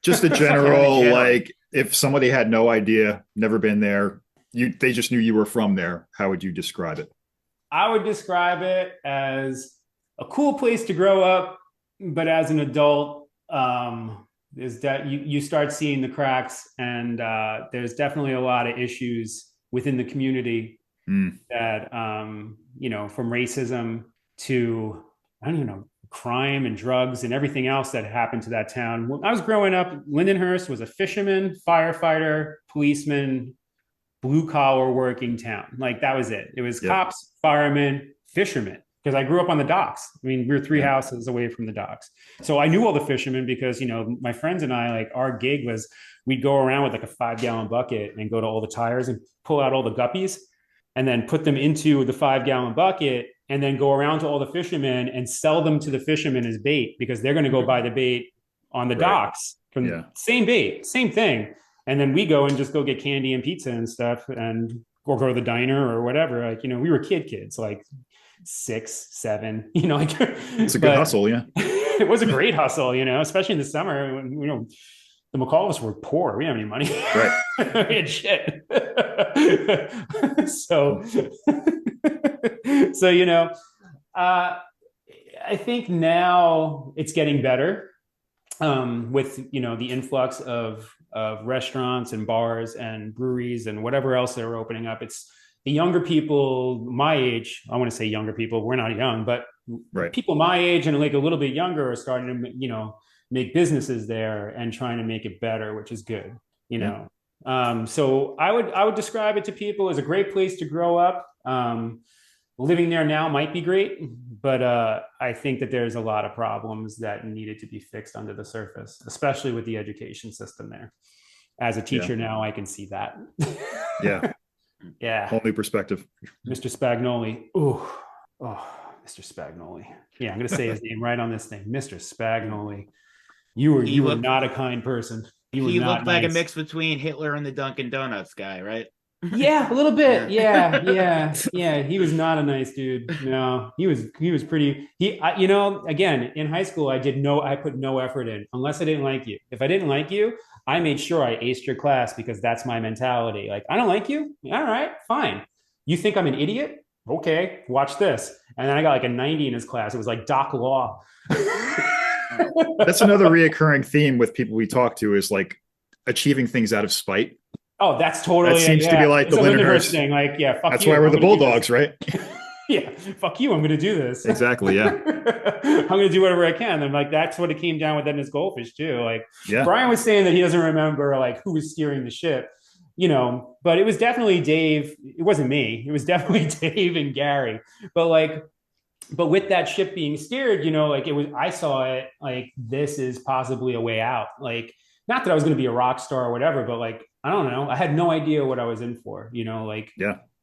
Just a In general, general. like if somebody had no idea, never been there, they just knew you were from there. How would you describe it? I would describe it as a cool place to grow up, but as an adult, is that you start seeing the cracks, and there's definitely a lot of issues within the community that from racism to, I don't even know, crime and drugs and everything else that happened to that town. When I was growing up, Lindenhurst was a fisherman, firefighter, policeman, blue collar working town. Like that was it. It was cops, firemen, fishermen. Because I grew up on the docks. I mean, we were 3 houses away from the docks. So I knew all the fishermen because, my friends and I, like our gig was we'd go around with like a 5-gallon bucket and go to all the tires and pull out all the guppies and then put them into the 5-gallon bucket and then go around to all the fishermen and sell them to the fishermen as bait because they're going to go buy the bait on the docks from same bait, same thing. And then we go and just go get candy and pizza and stuff or go to the diner or whatever. Like, we were kids, like 6, 7, like it's a good hustle. Yeah. It was a great hustle, especially in the summer when, the McAuliffes were poor. We didn't have any money. Right. We had shit. So, I think now it's getting better with, the influx of restaurants and bars and breweries and whatever else they're opening up. It's the younger people my age. I want to say younger people. We're not young, but people my age and like a little bit younger are starting to, make businesses there and trying to make it better, which is good, So I would describe it to people as a great place to grow up. Living there now might be great, but I think that there's a lot of problems that needed to be fixed under the surface, especially with the education system there. As a teacher now, I can see that. Yeah. Whole new perspective. Mr. Spagnoli. Oh, Mr. Spagnoli. Yeah, I'm going to say his name right on this thing. Mr. Spagnoli. You were not a kind person. He looked like a mix between Hitler and the Dunkin' Donuts guy, right? Yeah, a little bit. Yeah. He was not a nice dude. No, he was pretty. Again, in high school, I put no effort in unless I didn't like you. If I didn't like you, I made sure I aced your class because that's my mentality. Like, I don't like you. All right, fine. You think I'm an idiot? Okay, watch this. And then I got like a 90 in his class. It was like Doc Law. That's another reoccurring theme with people we talk to is like achieving things out of spite. Oh, that's totally. That seems to be like the Lindenhurst thing. Like, fuck that's you. why we're the Bulldogs, right? Yeah, fuck you. I'm going to do this. Exactly. Yeah. I'm going to do whatever I can. And like, that's what it came down with Edna's Goldfish too. Like, Brian was saying that he doesn't remember like who was steering the ship, but it was definitely Dave. It wasn't me. It was definitely Dave and Gary. But with that ship being steered, I saw it like, this is possibly a way out. Like, not that I was going to be a rock star or whatever, but like, I don't know. I had no idea what I was in for, we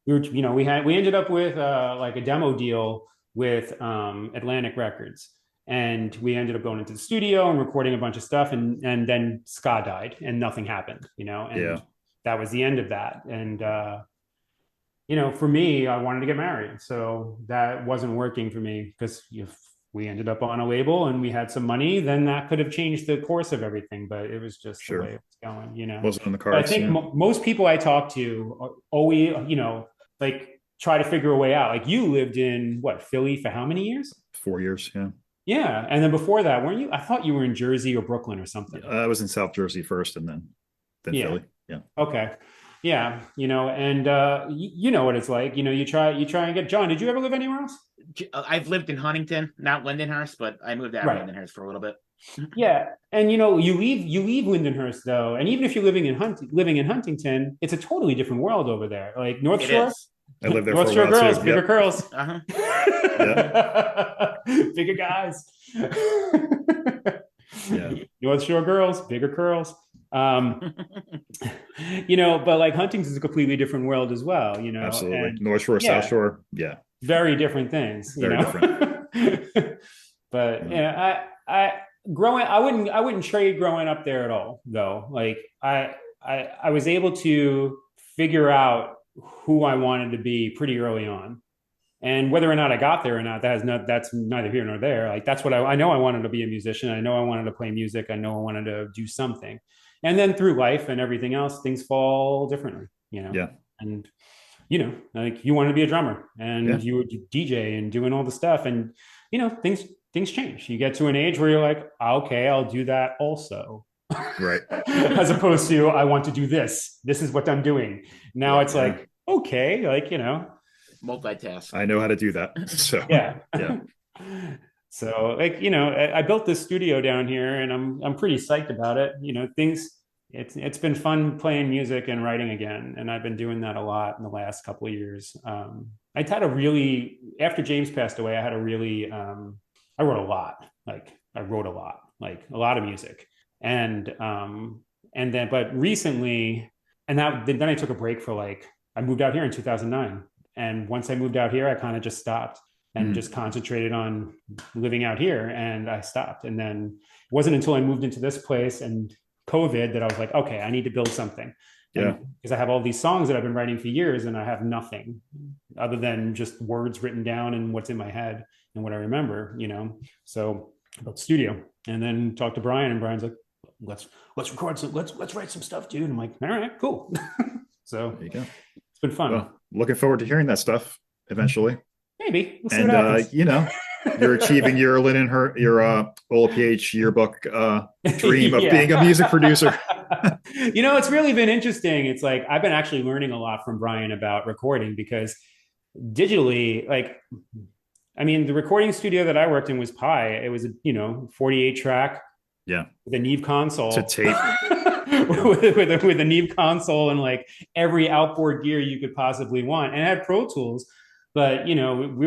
ended up with like a demo deal with Atlantic Records, and we ended up going into the studio and recording a bunch of stuff, and then Ska died and nothing happened, and that was the end of that. And for me, I wanted to get married, so that wasn't working for me because if we ended up on a label and we had some money, then that could have changed the course of everything. But it was just the way it was going, Wasn't on the cards. But I think most people I talk to are always, like try to figure a way out. Like you lived in Philly for how many years? 4 years. Yeah. Yeah. And then before that, weren't you? I thought you were in Jersey or Brooklyn or something. I was in South Jersey first and then Philly. Yeah. Okay. Yeah. And you know what it's like, you try and get. John, did you ever live anywhere else? I've lived in Huntington, not Lindenhurst, but I moved out of Lindenhurst for a little bit. Yeah. And you leave Lindenhurst though. And even if you're living in Huntington, it's a totally different world over there. Like North Shore. I lived there North for Shore a while girls, too. bigger curls. Bigger guys. North Shore girls, bigger curls. But like Huntington's a completely different world as well, Absolutely. And, North Shore, South Shore. Yeah. Very different things, different. But I wouldn't trade growing up there at all though. Like I was able to figure out who I wanted to be pretty early on. And whether or not I got there or not, that's neither here nor there. Like that's what I know. I wanted to be a musician. I know I wanted to play music. I know I wanted to do something. And then through life and everything else, things fall differently, Yeah. And like you wanted to be a drummer and you were DJ and doing all the stuff, and things change. You get to an age where you're like, okay, I'll do that also. Right. As opposed to, I want to do this. This is what I'm doing. Now it's like, okay, like, multitask. I know how to do that. So yeah. Yeah. So like, I built this studio down here and I'm pretty psyched about it. It's been fun playing music and writing again. And I've been doing that a lot in the last couple of years. After James passed away, I wrote a lot. Like I wrote a lot, like a lot of music. But recently, then I took a break I moved out here in 2009. And once I moved out here, I kind of just stopped and just concentrated on living out here, and I stopped. And then it wasn't until I moved into this place and COVID that I was like, okay, I need to build something. Yeah. Because I have all these songs that I've been writing for years and I have nothing other than just words written down and what's in my head and what I remember, So I built studio and then talked to Brian, and Brian's like, let's record some, let's write some stuff, dude. I'm like, all right, cool. So there you go. It's been fun. Well, looking forward to hearing that stuff eventually. Maybe. We'll see And what happens. you're achieving your Lindenhurst, your OLPH yearbook dream of being a music producer. It's really been interesting. It's like I've been actually learning a lot from Brian about recording, because digitally, the recording studio that I worked in was Pi. It was a 48 track. Yeah. With a Neve console. To tape. with a Neve console and like every outboard gear you could possibly want, and it had Pro Tools, but we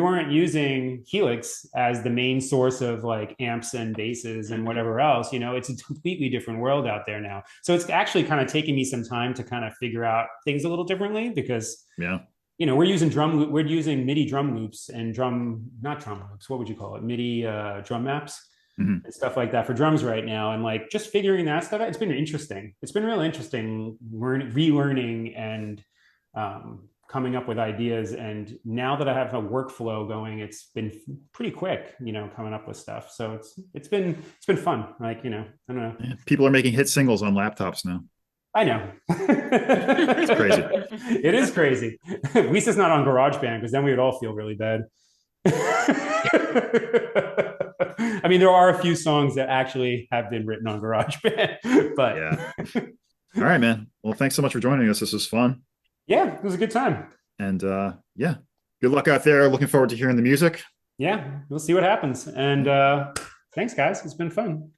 weren't using Helix as the main source of like amps and basses and whatever else. It's a completely different world out there now. So it's actually kind of taking me some time to kind of figure out things a little differently, because we're using MIDI drum loops and not drum loops. What would you call it? MIDI drum maps. And stuff like that for drums right now, and like just figuring that stuff out. It's been interesting. It's been really interesting relearning and coming up with ideas. And now that I have a workflow going, it's been pretty quick, coming up with stuff. So it's been fun. Like, I don't know. Yeah, people are making hit singles on laptops now. I know. It's crazy. It is crazy. At least it's not on GarageBand, because then we would all feel really bad. There are a few songs that actually have been written on GarageBand, but yeah. All right, man. Well, thanks so much for joining us. This was fun. Yeah, it was a good time. And good luck out there. Looking forward to hearing the music. Yeah, we'll see what happens. And thanks, guys. It's been fun.